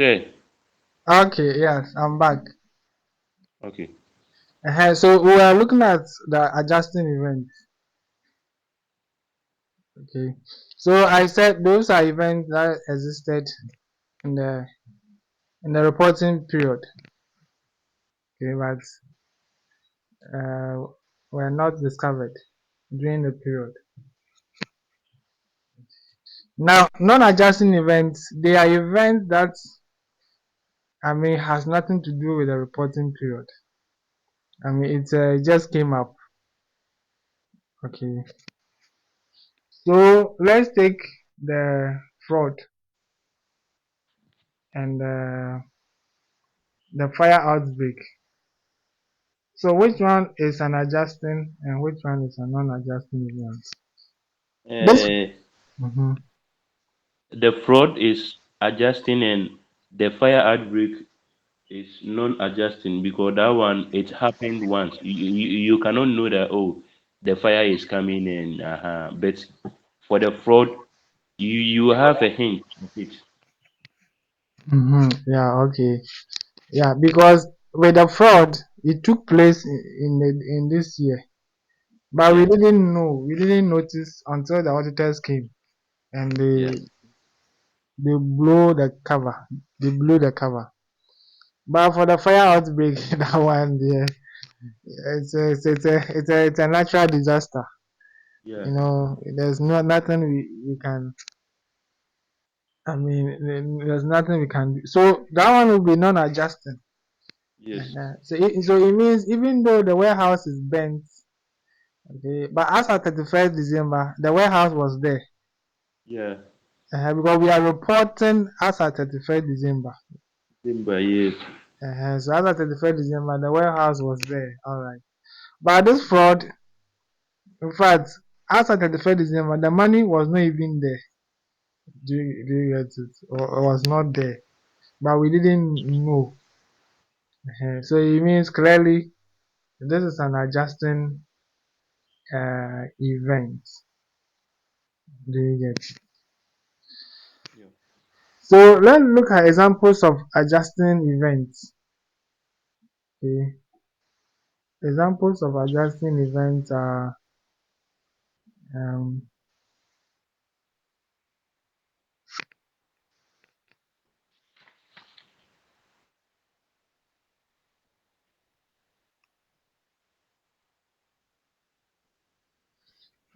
Say, Okay, yes, I'm back. okay. So we are looking at the adjusting event. Okay. So I said those are events that existed in the reporting period. Okay, but uh, were not discovered during the period. Now, non-adjusting events, they are events that has nothing to do with the reporting period. It just came up. Okay. So let's take the fraud and the fire outbreak. So which one is an adjusting and which one is a non-adjusting event? This. Uh, Mhm. the fraud is adjusting and the fire outbreak is non-adjusting because that one it happened once. You cannot know that oh the fire is coming and but for the fraud you have a hint of it. Yeah. Okay. Yeah. Because with the fraud, it took place in this year, but we Yeah, didn't know. We didn't notice until the auditors came and yeah, they blow the cover. They blew the cover. But for the fire outbreak, that one, yeah, it's a natural disaster. yeah, There's nothing we can. There's nothing we can do. So that one will be non-adjusting. yes, So it means even though the warehouse is bent, okay, but as at 31st December, the warehouse was there. yeah. Because we are reporting as at 31st December. Timber, yes, So as at 31st December, the warehouse was there. All right. But this fraud, in fact, as at 31st December, the money was not even there. Do you get it? Or was not there. But we didn't know. So it means clearly this is an adjusting event. Do you get it? yeah, So let's look at examples of adjusting events. Okay. Examples of adjusting events are um,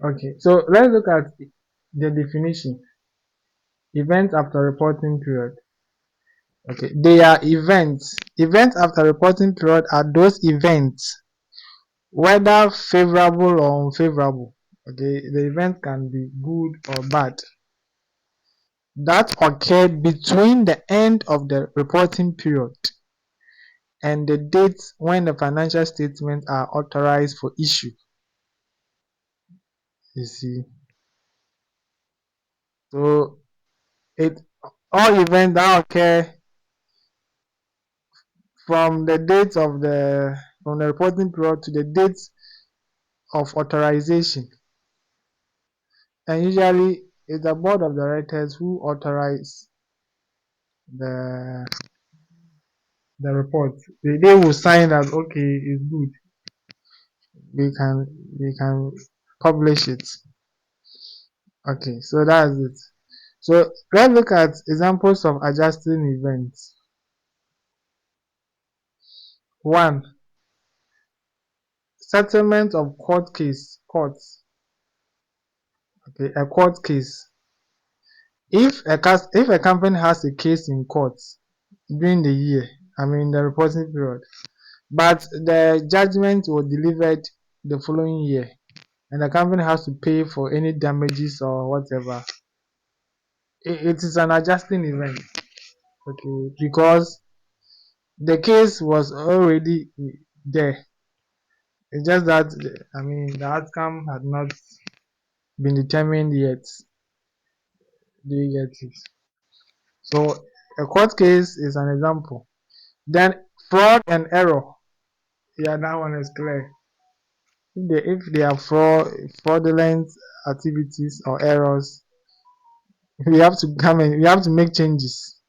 okay. So let's look at the definition. Events after reporting period. Okay. They are events. Events after reporting period are those events, whether favorable or unfavorable. Okay. The event can be good or bad, that occurred between the end of the reporting period and the date when the financial statements are authorized for issue. You see, so it all events that occur from the date of the from the reporting period to the date of authorization, and usually it's the board of directors who authorize the the report. They will sign that okay, it's good. We can publish it. Okay, so that's it. So let's look at examples of adjusting events. One, settlement of courts. Okay, a court case. If a company has a case in court during the year, the reporting period, but the judgment was delivered the following year, and the company has to pay for any damages or whatever, it is an adjusting event. Okay, because the case was already there. It's just that the outcome had not been determined yet. Do you get it? So a court case is an example. Then fraud and error. Yeah, that one is clear. If they are fraudulent activities or errors, we have to come in. We have to make changes.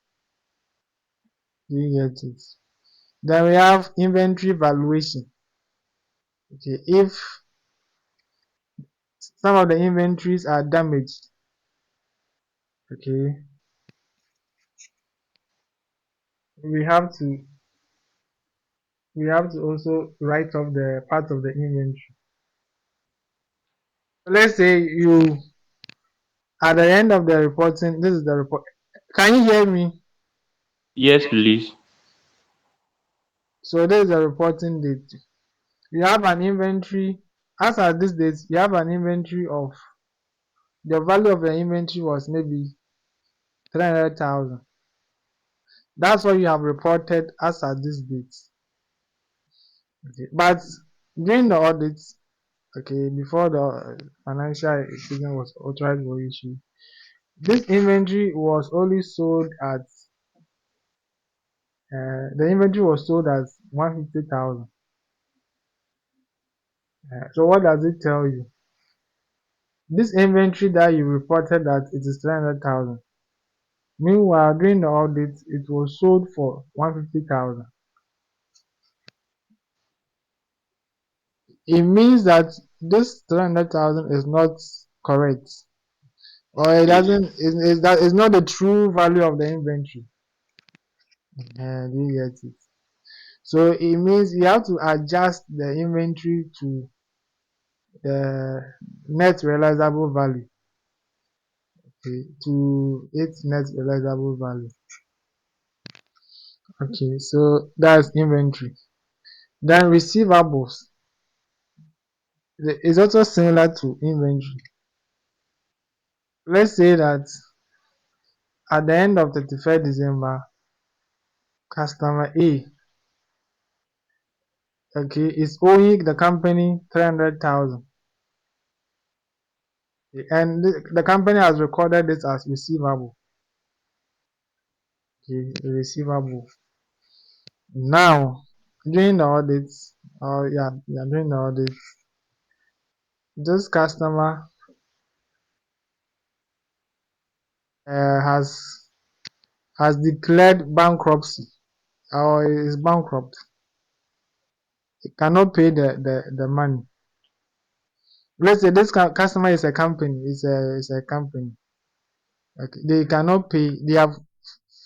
Do you get it? Then we have inventory valuation. Okay, if some of the inventories are damaged, okay, we have to also write off the part of the inventory. Let's say you at the end of the reporting, this is the report. Can you hear me? Yes, please. So this is the reporting date. You have an inventory. As at this date, you have an inventory of the value of the inventory was maybe 300,000. That's what you have reported as at this date. Okay. But during the audit, okay, before the financial statement was authorized for issue, this inventory was only sold at the inventory was sold at 150,000. So what does it tell you? This inventory that you reported that it is 300,000. Meanwhile, during the audit, it was sold for 150,000. It means that this 300,000 is not correct, or it Yes. doesn't. Is that is not the true value of the inventory. And you get it. So it means you have to adjust the inventory to the net realizable value. Okay, to its net realizable value. Okay, so that's inventory. Then receivables is also similar to inventory. Let's say that at the end of 31st December, customer A, okay, is owing the company 300,000, and the company has recorded this as receivable. Okay, receivable. Now, during the audit, or yeah, during the audit, this customer has declared bankruptcy or is bankrupt. It cannot pay the money. Let's say this customer is a company, is a company. Okay, they cannot pay. They have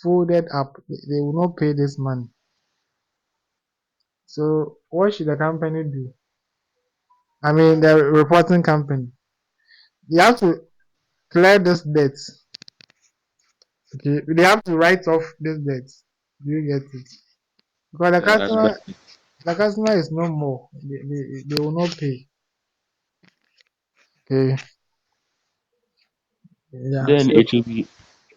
folded up. They will not pay this money. So what should the company do? I mean, the reporting company. They have to clear this debt. Okay, they have to write off this debt. Do you get it? Because As bad. the customer is no more. They will not pay. Okay, yeah. Then So it will be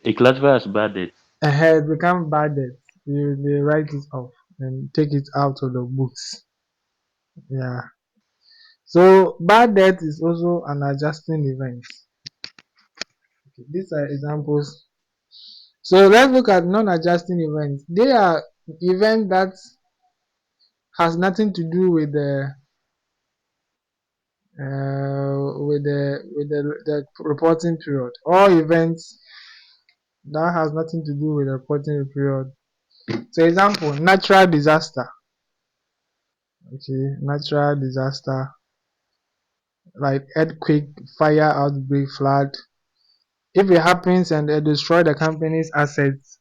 a classified as bad debt. ahead become bad debt. They write it off and take it out of the books. Yeah. So bad debt is also an adjusting event. Okay, these are examples. So let's look at non-adjusting events. They are events that has nothing to do with the reporting period, or events that has nothing to do with the reporting period. So example, natural disaster. Okay, natural disaster like earthquake, fire outbreak, flood. If it happens and it destroy the company's assets,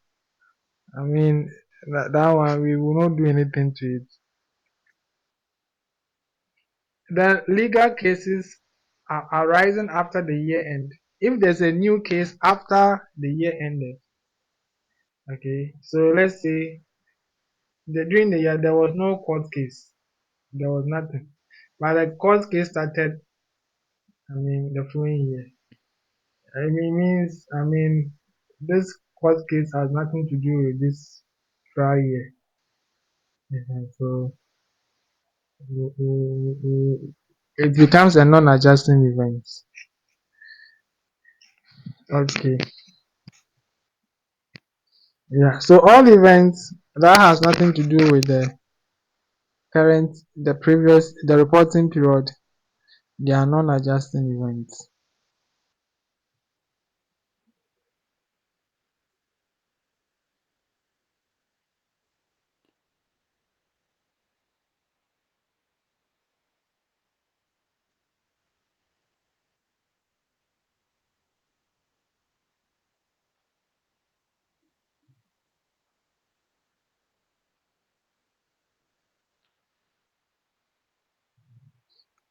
I mean that one we will not do anything to it. The legal cases are arising after the year end. If there's a new case after the year ended, okay, so let's say during the year there was no court case, there was nothing, but the court case started, I mean, the following year. I mean, means, I mean, this court case has nothing to do with this prior year. So it becomes a non-adjusting event. Okay. Yeah. So all events that has nothing to do with the reporting period, they are non-adjusting events.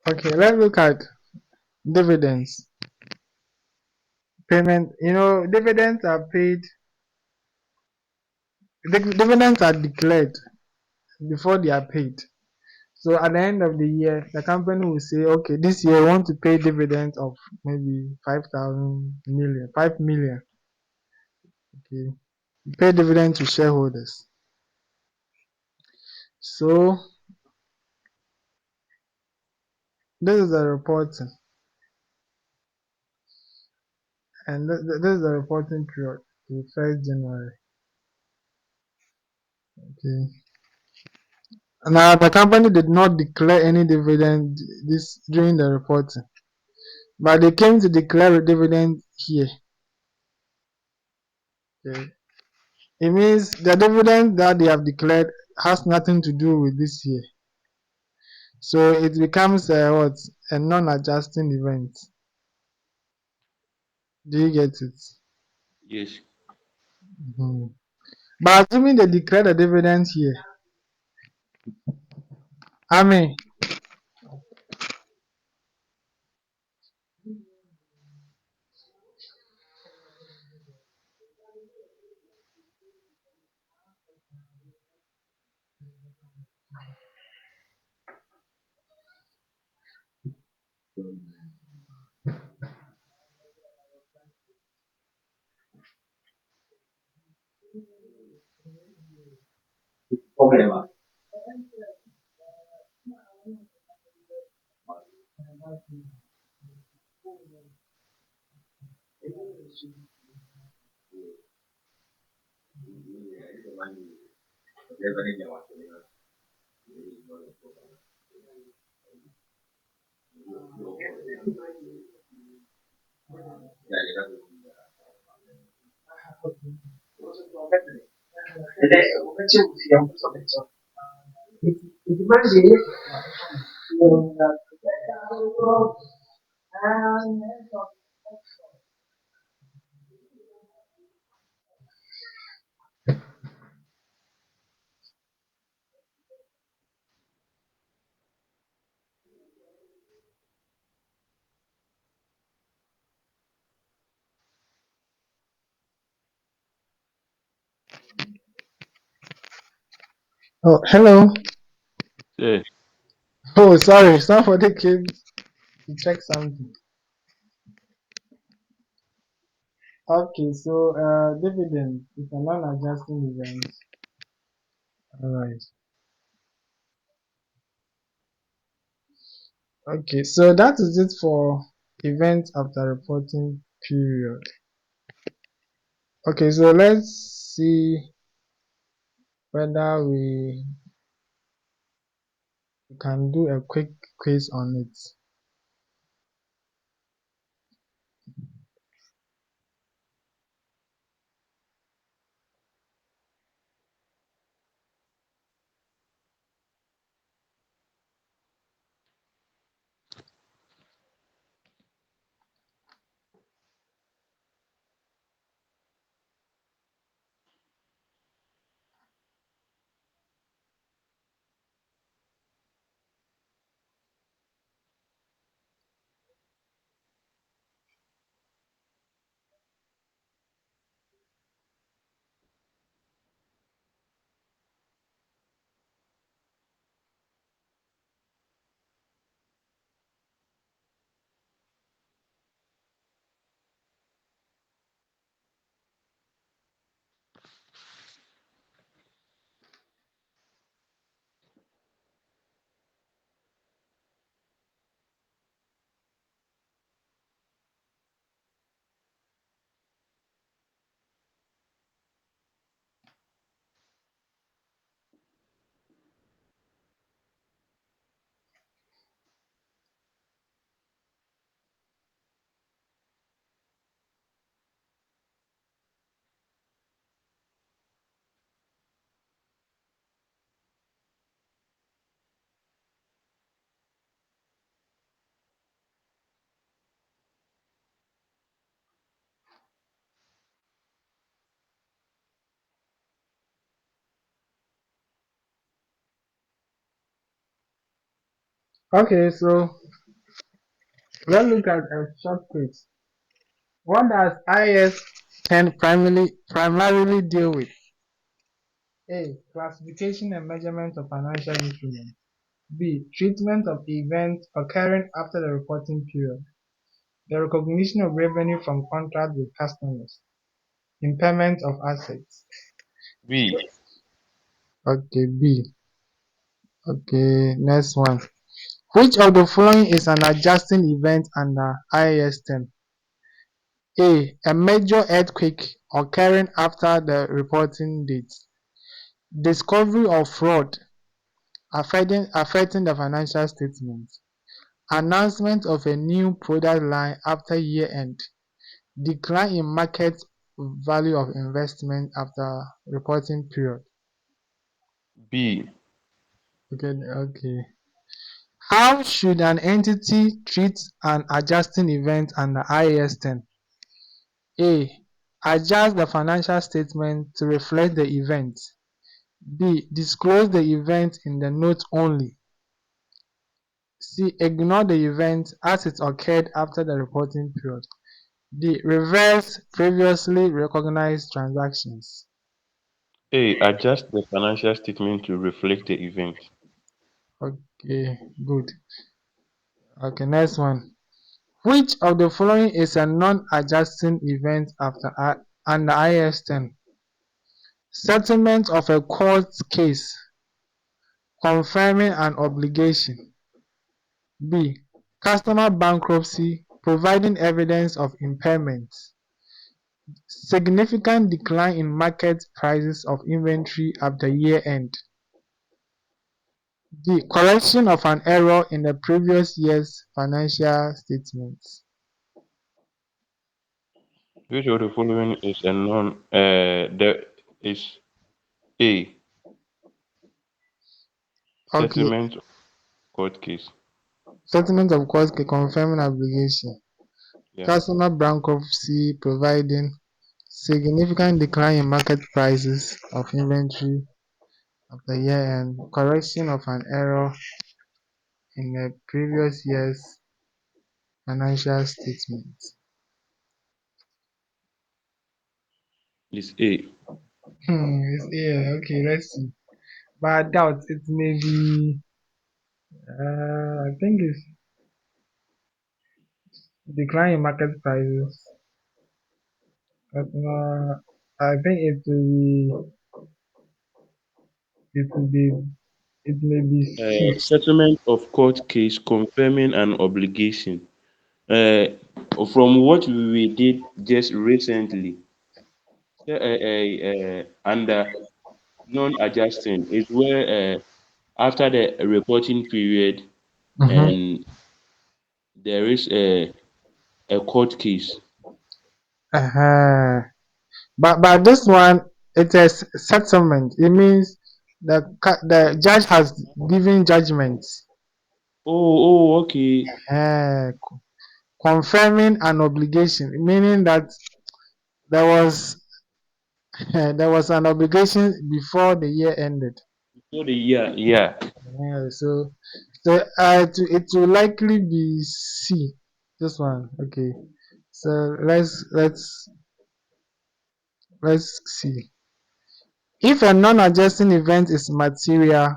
Okay, let's look at dividends. Payment, dividends are paid, dividends are declared before they are paid. So at the end of the year, the company will say, okay, this year we want to pay dividends of maybe 5 million. Okay, pay dividend to shareholders. So this is the reporting, and this is the reporting period to 1st January. Okay. Now the company did not declare any dividend this during the reporting, but they came to declare a dividend here. Okay. It means the dividend that they have declared has nothing to do with this year. So it becomes a non-adjusting event. Do you get it? Yes. Mhm. But assuming they declare the dividend here, I mean, oh, hello. Sir. Oh, sorry, somebody came to check something. Okay, so dividend is a non-adjusting event. All right. Okay, so that is it for events after reporting period. Okay, so let's see whether we can do a quick quiz on it. Okay, so Let's look at a short quiz. What does IAS 10 primarily deal with? A. Classification and measurement of financial instruments. B. Treatment of events occurring after the reporting period. The recognition of revenue from contracts with customers. Impairment of assets. B. Okay, B. Okay, next one. Which of the following is an adjusting event under IAS 10? A. A major earthquake occurring after the reporting date. Discovery of fraud affecting the financial statements. Announcement of a new product line after year-end. Decline in market value of investment after reporting period. B. Okay, okay. How should an entity treat an adjusting event under IAS 10? A. Adjust the financial statement to reflect the event. B. Disclose the event in the note only. C. Ignore the event as it occurred after the reporting period. D. Reverse previously recognized transactions. A. Adjust the financial statement to reflect the event. Okay, good. Okay, next one. Which of the following is a non-adjusting event under IAS 10? Settlement of a court case confirming an obligation. B. Customer bankruptcy providing evidence of impairment. Significant decline in market prices of inventory after year-end. D. Correction of an error in the previous year's financial statements. Which of the following is a non? There is A. Okay, Settlement of court case. settlement of court confirming obligation. Yeah. Customer bankruptcy providing significant decline in market prices of inventory after year-end. Correction of an error in the previous year's financial statements. It's A. Yeah, okay, let's see. But I doubt it may be, I think it's decline in market prices. I think it will be, it may be C. Settlement of court case confirming an obligation. Uh, from what we did just recently, under non-adjusting is where after the reporting period Mm-hmm. and there is a court case. Uh-huh. But this one, it is settlement. It means the judge has given judgment, Okay. uh, confirming an obligation, meaning that there was there was an obligation before the year ended. For the year, yeah. It will likely be C. This one, okay. So let's see. If a non-adjusting event is material,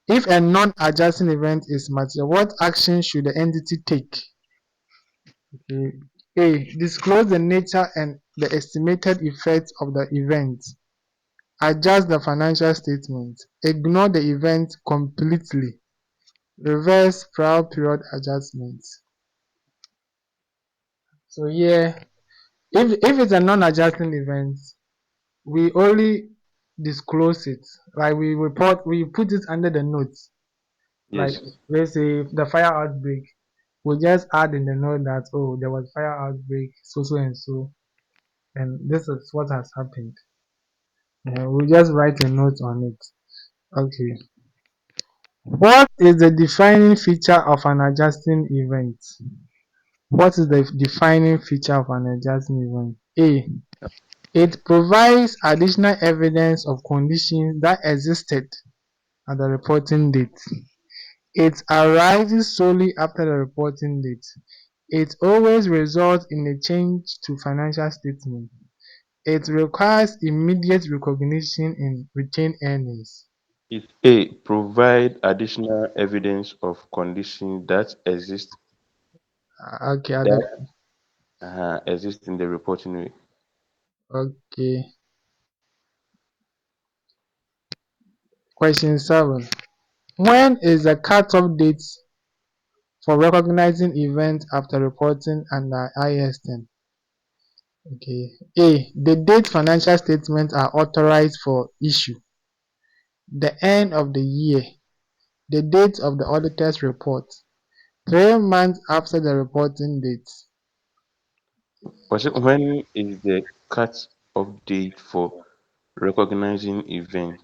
If a non-adjusting event is material, what action should the entity take? Okay. A. Disclose the nature and the estimated effect of the event. Adjust the financial statement. Ignore the event completely. Reverse prior period adjustments. So here, if it's a non-adjusting event, we only disclose it. Like we put it under the notes. Like Yes. let's say the fire outbreak, we just add in the note that oh there was fire outbreak so and so, and this is what has happened. We just write a note on it. Okay. What is the defining feature of an adjusting event? What is the defining feature of an adjusting event? A. It provides additional evidence of conditions that existed at the reporting date. It arises solely after the reporting date. It always results in a change to financial statement. It requires immediate recognition in retained earnings. If A, provide additional evidence of conditions Okay, that exist in the reporting way. okay. Question 7. When is the cutoff date for recognizing events after reporting under IAS 10? Okay. A. The date financial statements are authorized for issue. The end of the year. The date of the auditor's report. 3 months after the reporting date. Was it when is the cut-off date for recognizing events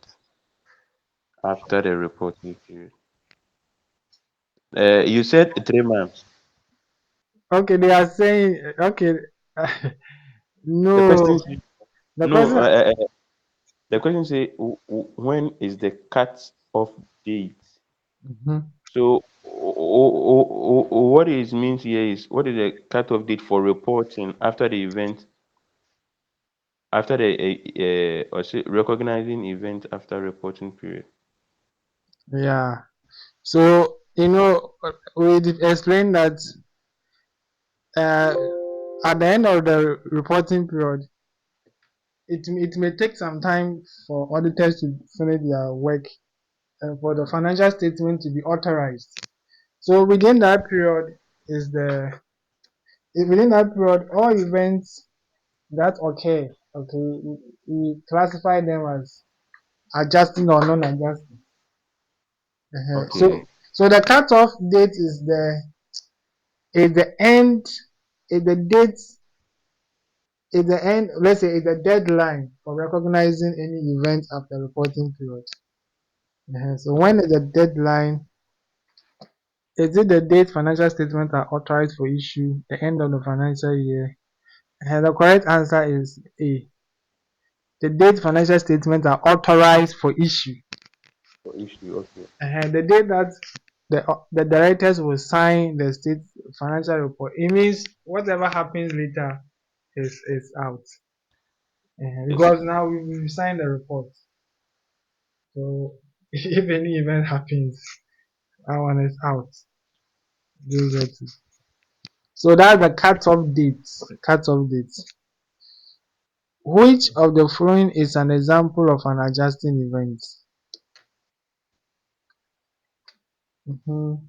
after the reporting period? You said 3 months. Okay, they are saying, okay, The question no, says, the no, question, the question say when is the cut-off date? Mhm. So what it means here is what is the cut-off date for reporting after the event, after the or say recognizing event after reporting period? Yeah. So, we did explain that uh, at the end of the reporting period, it may take some time for auditors to finish their work and for the financial statement to be authorized. So is the within that period, all events that occur, okay, we classify them as adjusting or non-adjusting. Okay, So the cutoff date is the end, is the date, is the end. Let's say is the deadline for recognizing any event after reporting period. So when is the deadline? Is it the date financial statements are authorized for issue, the end of the financial year? And the correct answer is A. The date financial statements are authorized for issue. for issue. Okay, And the date that the directors will sign the state financial report. It means whatever happens later is out. yes. Because now we signed the report. So if any event happens, that one is out. You get it. So that's the cut-off date. Cut-off date. Which of the following is an example of an adjusting event? Mhm.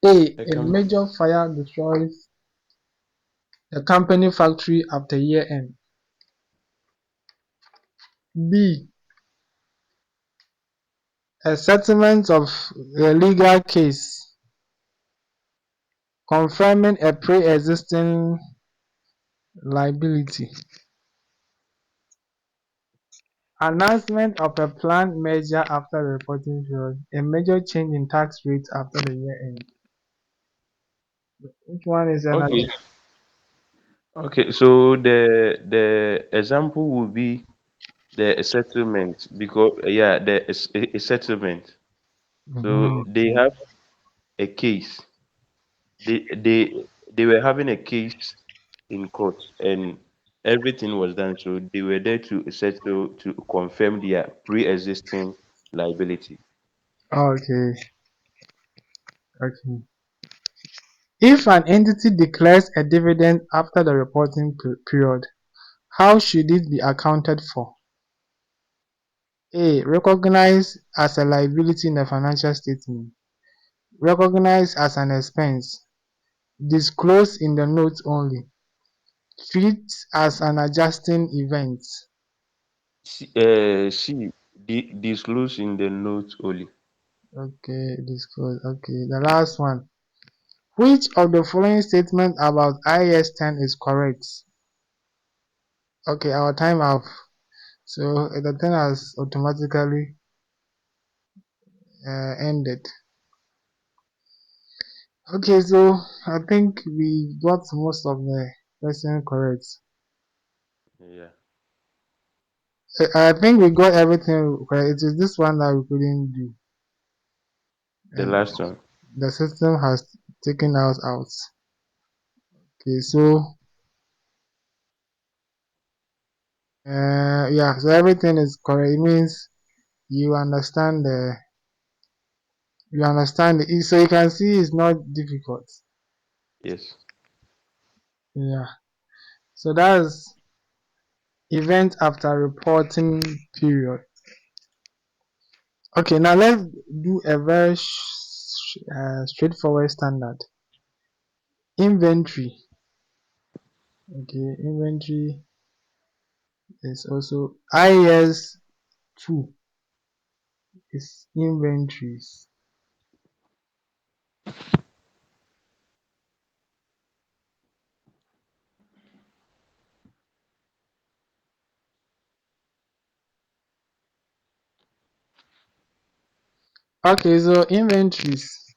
A. The A company. major fire destroys the company factory after year end. B. A settlement of a legal case confirming a pre-existing liability. Announcement of a planned merger after the reporting period. A major change in tax rates after the year end. Which one is an Okay, okay. So the example would be the settlement because yeah, a settlement. So Mhm. they have a case. They were having a case in court and everything was done. So they were there to settle to confirm their pre-existing liability. Okay, okay. If an entity declares a dividend after the reporting period, how should it be accounted for? A. Recognized as a liability in the financial statement. Recognized as an expense. Disclosed in the notes only. Treat as an adjusting event. C disclose in the notes only. Okay, disclose. Okay, the last one. Which of the following statements about IAS 10 is correct? Okay, our time up. So the thing has automatically ended. Okay, so I think we got most of the question correct. Yeah. I think we got everything correct. It is this one that we couldn't do. The last one. the system has taken us out. Okay, so yeah, so everything is correct. It means you understand the so you can see it's not difficult. Yes. Yeah. So that's event after reporting period. Okay, now let's do a very straightforward standard. Inventory. Okay, inventory is also IS 2 is inventories. Okay, so inventories.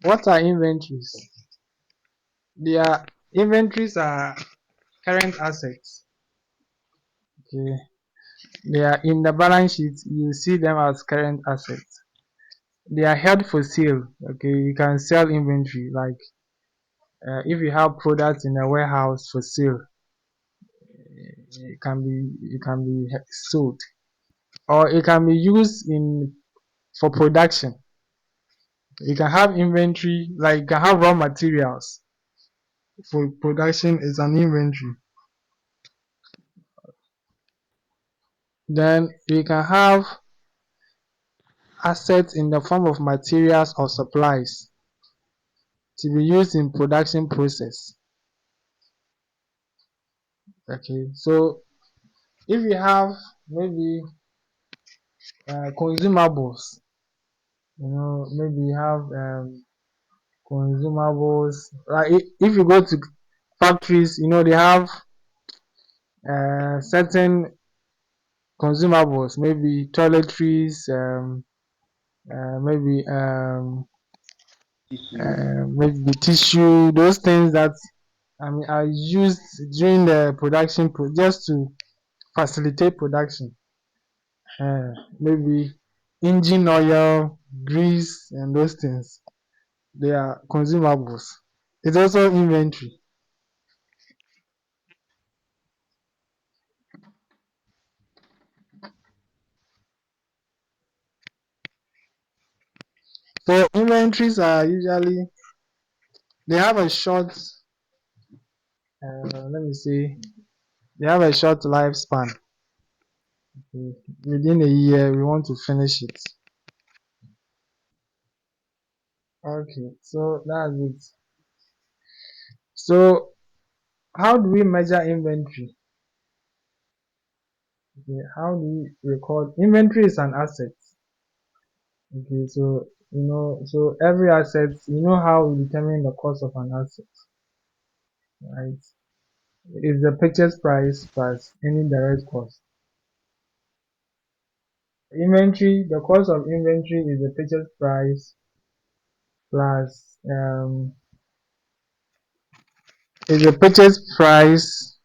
What are inventories? They are inventories are current assets. Okay, they are in the balance sheet. You see them as current assets. They are held for sale. Okay, you can sell inventory. Like if you have products in a warehouse for sale, it can be sold, or it can be used in for production. You can have inventory, like you can have raw materials for production is an inventory. Then we can have assets in the form of materials or supplies to be used in production process. Okay, so if you have maybe consumables, maybe you have consumables. Like if you go to factories, they have certain consumables, maybe toiletries, maybe Tissue. maybe tissue, those things that are used during the production just to facilitate production. Uh, Maybe engine oil, grease, and those things. They are consumables. It's also inventory. So inventories are usually they have a short, let me see, they have a short lifespan. Okay. Within a year, we want to finish it. Okay, so that's it. So how do we measure inventory? Okay, how do we record? Inventory is an asset. Okay, so so every asset, how we determine the cost of an asset, right? Is the purchase price plus any direct cost. Inventory, the cost of inventory is the purchase price plus is the purchase price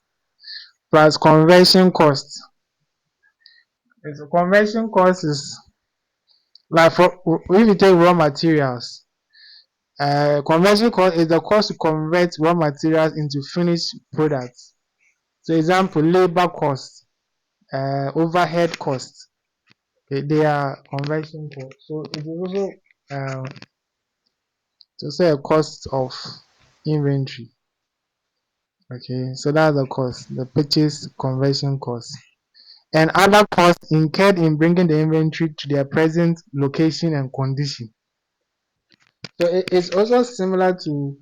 plus conversion cost. The conversion cost is like for if you take raw materials. Conversion cost is the cost to convert raw materials into finished products. So example, labor cost, overhead cost. They are conversion cost. So it is also to say a cost of inventory. Okay, so that's the cost, the purchase conversion cost. And other costs incurred in bringing the inventory to their present location and condition. So it's also similar to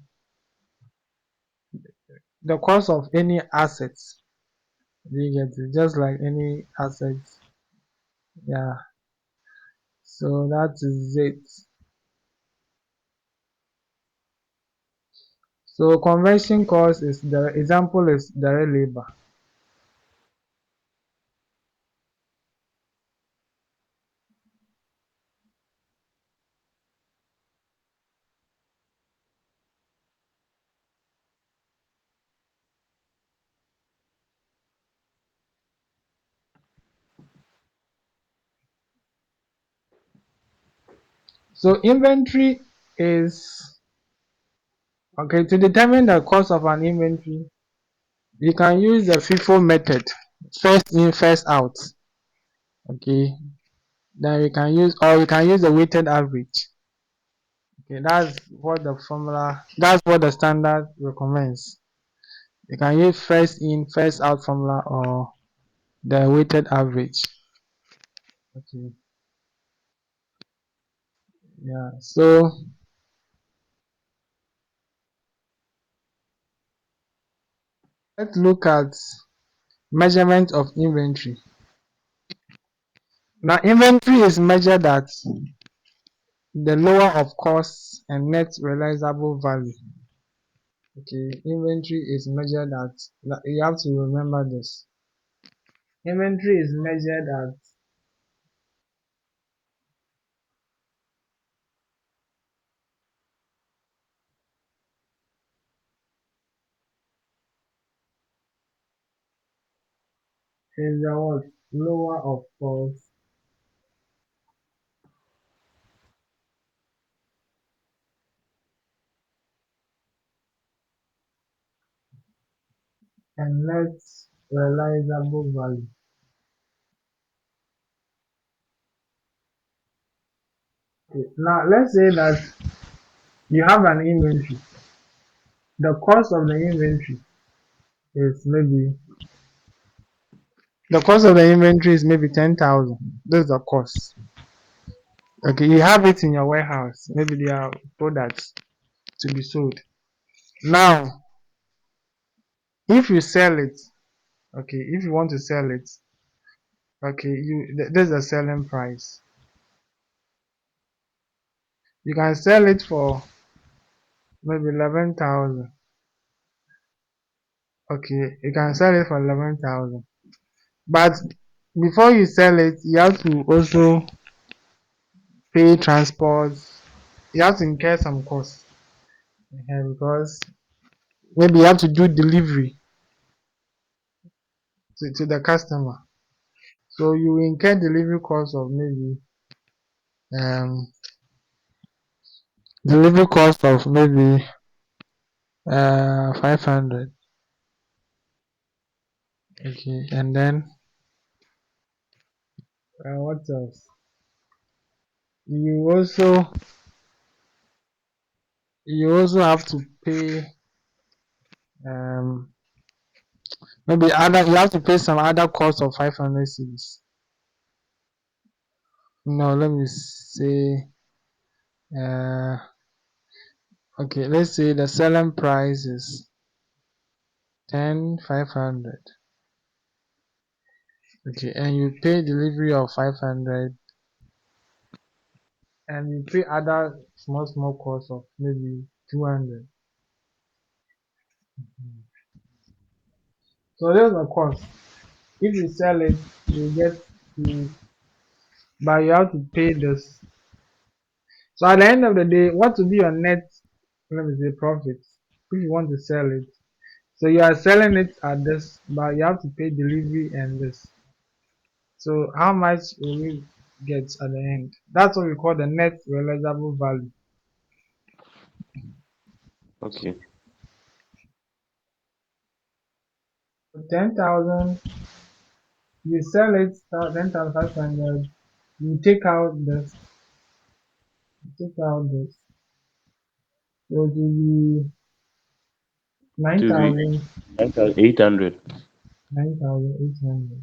the cost of any assets. You get it? Just like any assets. Yeah. So that is it. So conversion cost is the example is direct labor. So inventory is okay. To determine the cost of an inventory, you can use the FIFO method, first in, first out. Okay, then you can use, or you can use the weighted average. Okay, that's what the formula, that's what the standard recommends. You can use first in, first out formula or the weighted average. Okay, yeah. So let's look at measurement of inventory. Now, inventory is measured at the lower of costs and net realizable value. Okay, inventory is measured at, you have to remember this. Inventory is measured at is the what? Lower of cost and net realizable value. Okay. Now let's say that you have an inventory. The cost of the inventory is maybe the cost of the inventory is maybe 10,000. This is the cost. Okay, you have it in your warehouse. Maybe they are products to be sold. Now, if you sell it, okay, if you want to sell it, okay, there's a selling price. You can sell it for maybe 11,000. Okay, you can sell it for 11,000. But before you sell it, you have to also pay transport. You have to incur some costs because maybe you have to do delivery to the customer. So you incur delivery costs of maybe um delivery cost of maybe 500. Okay, and then what else? You also you also have to pay um maybe other you have to pay some other cost of 500 cedis. No, let me say uh okay, let's say the selling price is 10,500. Okay, and you pay delivery of 500 and you pay other small costs of maybe 200. So there's a cost. If you sell it, you get to, but you have to pay this. So at the end of the day, what will be your net, let me say, profit if you want to sell it? So you are selling it at this, but you have to pay delivery and this. So how much will you get at the end? That's what we call the net realizable value. Okay. So 10,000, you sell it 10,500. You take out this, take out this. So it will be To be 9,000, 9,800. 9,800.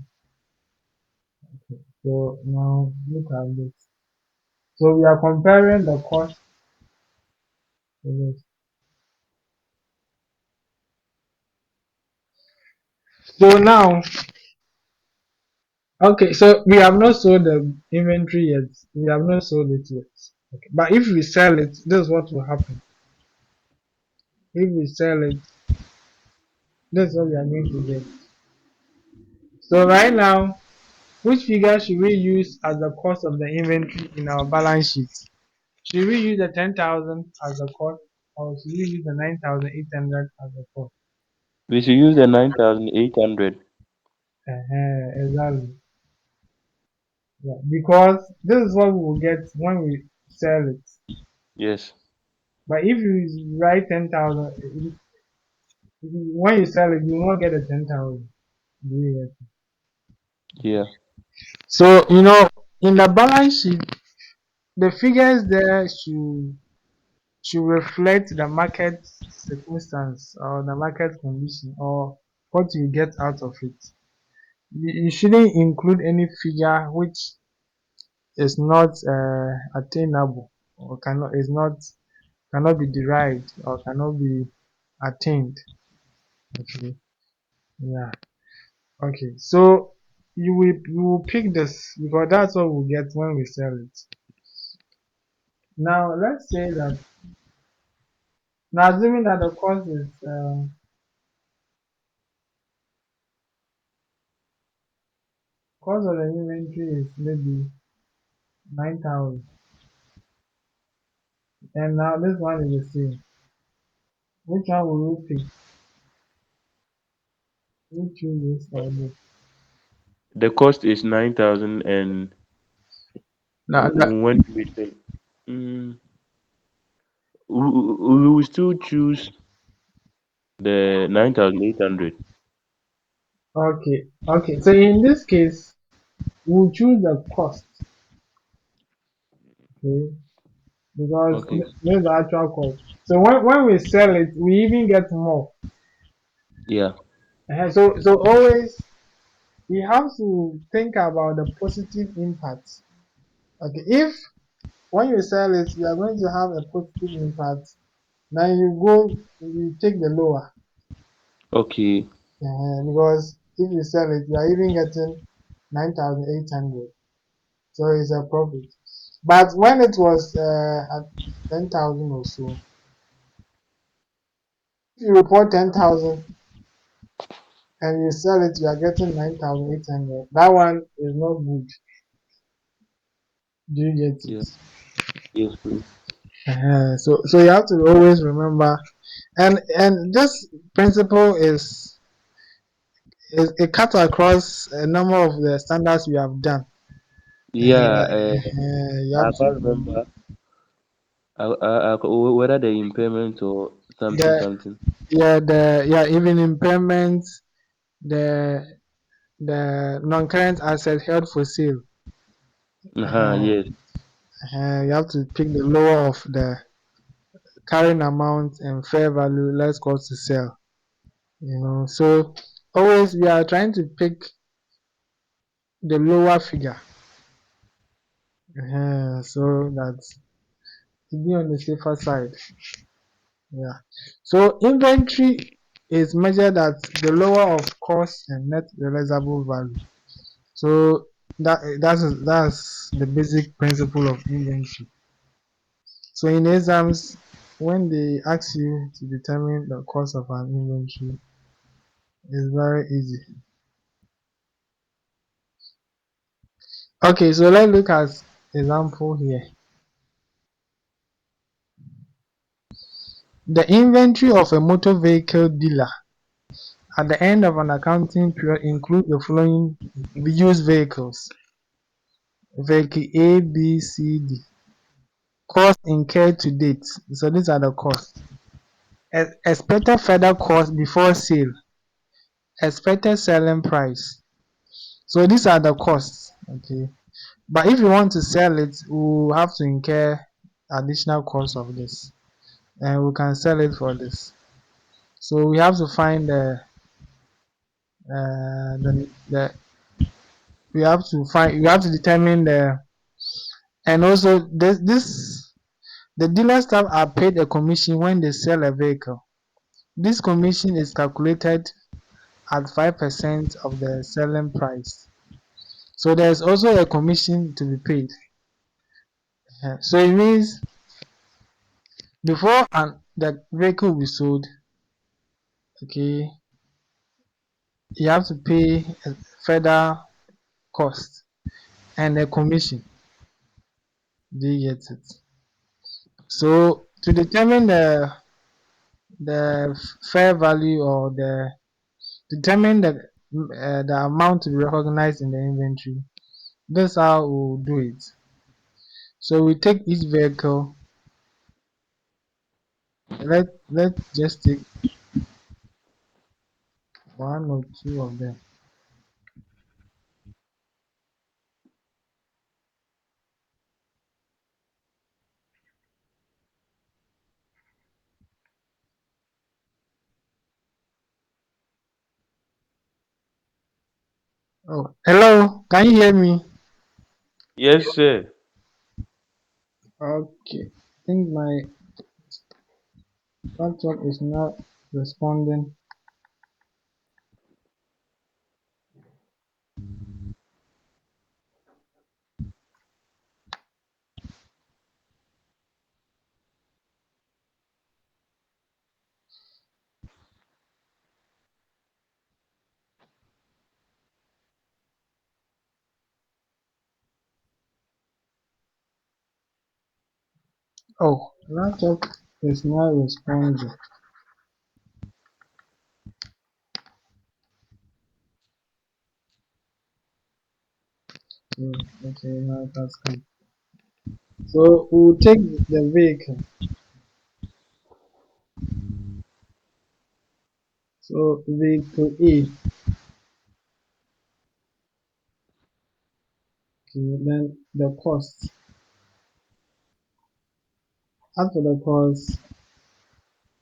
So now look at this. So we are comparing the cost to this. So now, okay, so we have not sold the inventory yet. We have not sold it yet. Okay. But if we sell it, this is what will happen. If we sell it, this is what we are going to get. So right now, which figure should we use as the cost of the inventory in our balance sheet? Should we use the 10,000 as the cost, or should we use the 9,800 as the cost? We should use the 9,800. Exactly. Yeah. Because this is what we will get when we sell it. Yes. But if you write 10,000, when you sell it, you won't get a 10,000. Do you get it? Yeah. So, in the balance sheet, the figures there should reflect the market circumstance or the market condition or what you get out of it. You shouldn't include any figure which is not attainable or cannot be derived or cannot be attained. Okay. Yeah. Okay. So you will pick this because that's what we'll get when we sell it. Now let's say that now assuming that the cost of the inventory is maybe 9,000, and now this one is the same. Which one will you pick? You choose this or this? The cost is 9,000, and Now, when do we say? Mm, we will still choose the 9,800. okay, okay. So in this case, we'll choose the cost, okay, because Okay. this is the actual cost. So when we sell it, we even get more. Yeah. So always we have to think about the positive impact. Okay, if when you sell it, you are going to have a positive impact, then you take the lower, Okay. because if you sell it, you are even getting 9,800, so it's a profit. But when it was at 10,000 or so, if you report 10,000 and you sell it, you are getting 9,800. That one is not good. Do you get Yeah. it? Yes, please. So you have to always remember, and this principle is it cut across a number of the standards we have done. Yeah. You I have can't to remember whether the impairment or something the something. even impairments, the non-current asset held for sale. Uh, Yes. you have to pick the lower of the carrying amount and fair value less cost to sell. So always we are trying to pick the lower figure, so that to be on the safer side. Yeah. So inventory is measured at the lower of cost and net realizable value. So that's the basic principle of inventory. So in exams, when they ask you to determine the cost of an inventory, it's very easy. Okay, so let's look at example here. The inventory of a motor vehicle dealer at the end of an accounting period includes the following used vehicles: vehicle A, B, C, D. Cost incurred to date. So these are the costs. Expected further cost before sale. Expected selling price. So these are the costs. Okay. But if you want to sell it, we'll have to incur additional cost of this. And we can sell it for this. So we have to find the we have to determine and also this the dealer staff are paid a commission when they sell a vehicle. This commission is calculated at 5% of the selling price. So there's also a commission to be paid. So it means before the vehicle will be sold, okay, you have to pay a further cost and a commission. Do you get it? So to determine the fair value or determine the amount to be recognized in the inventory, this is how we'll do it. So we take each vehicle. Let's just take one or two of them. Oh, hello. Can you hear me? Yes, sir. Okay. I think my laptop is not responding. Oh, laptop is not responding. Hmm, okay, now it has come. So we'll take the vehicle. So vehicle A. Okay, then the cost. As for the cost,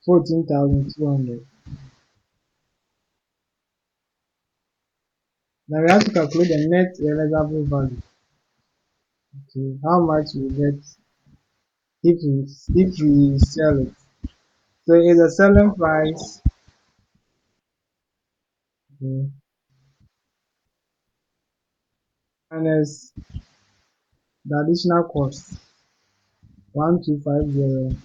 14,200. Now we have to calculate the net realizable value. Okay, how much we get if we sell it. So it's a selling price. Okay, minus the additional cost 1250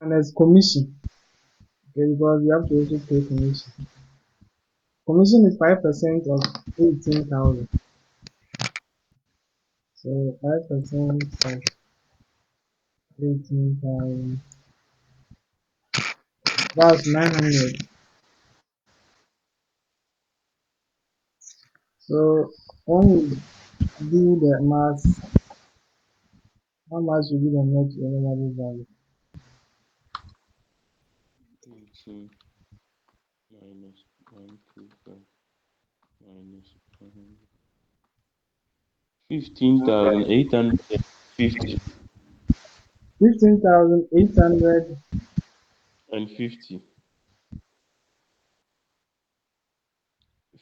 minus commission. Okay, because we have to also pay commission. Commission is 5% of 18,000. So 5% of 18,000. That's 900. So when we do the math, how much will be the net realizable value? 18 minus 125 minus 100. 15,850 15,800. and 50.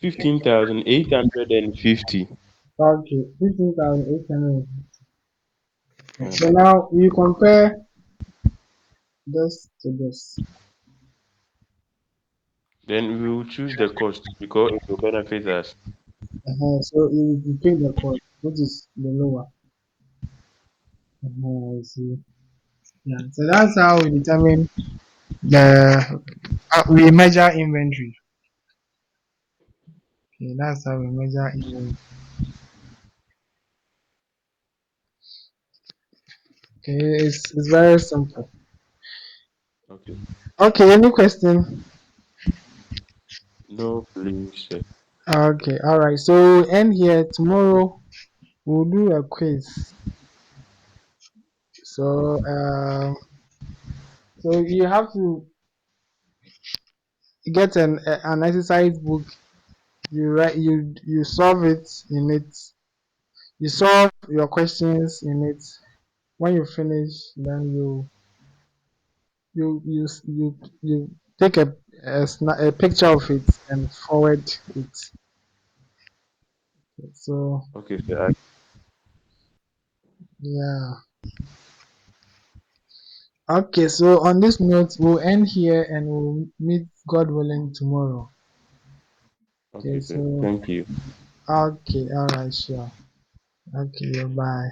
15,850. Okay, 15,800. So Mhm. now you compare this to this. Then we will choose the cost because it will benefit us. So you pick the cost, which is the lower. I see. Yeah. So that's how we determine the we measure inventory. Okay, that's how we measure inventory. Okay, it's very simple. Okay. Okay, any question? No, please, sir. Okay, all right. So we'll end here. Tomorrow we'll do a quiz. So so you have to get an exercise book. You write you solve it in it. You solve your questions in it. When you finish, then you take a picture of it and forward it. So Okay, sir. yeah. Okay, so on this note, we'll end here and we'll meet God willing tomorrow. Okay, Okay, sir. so Thank you. okay, all right, sure. Okay, bye.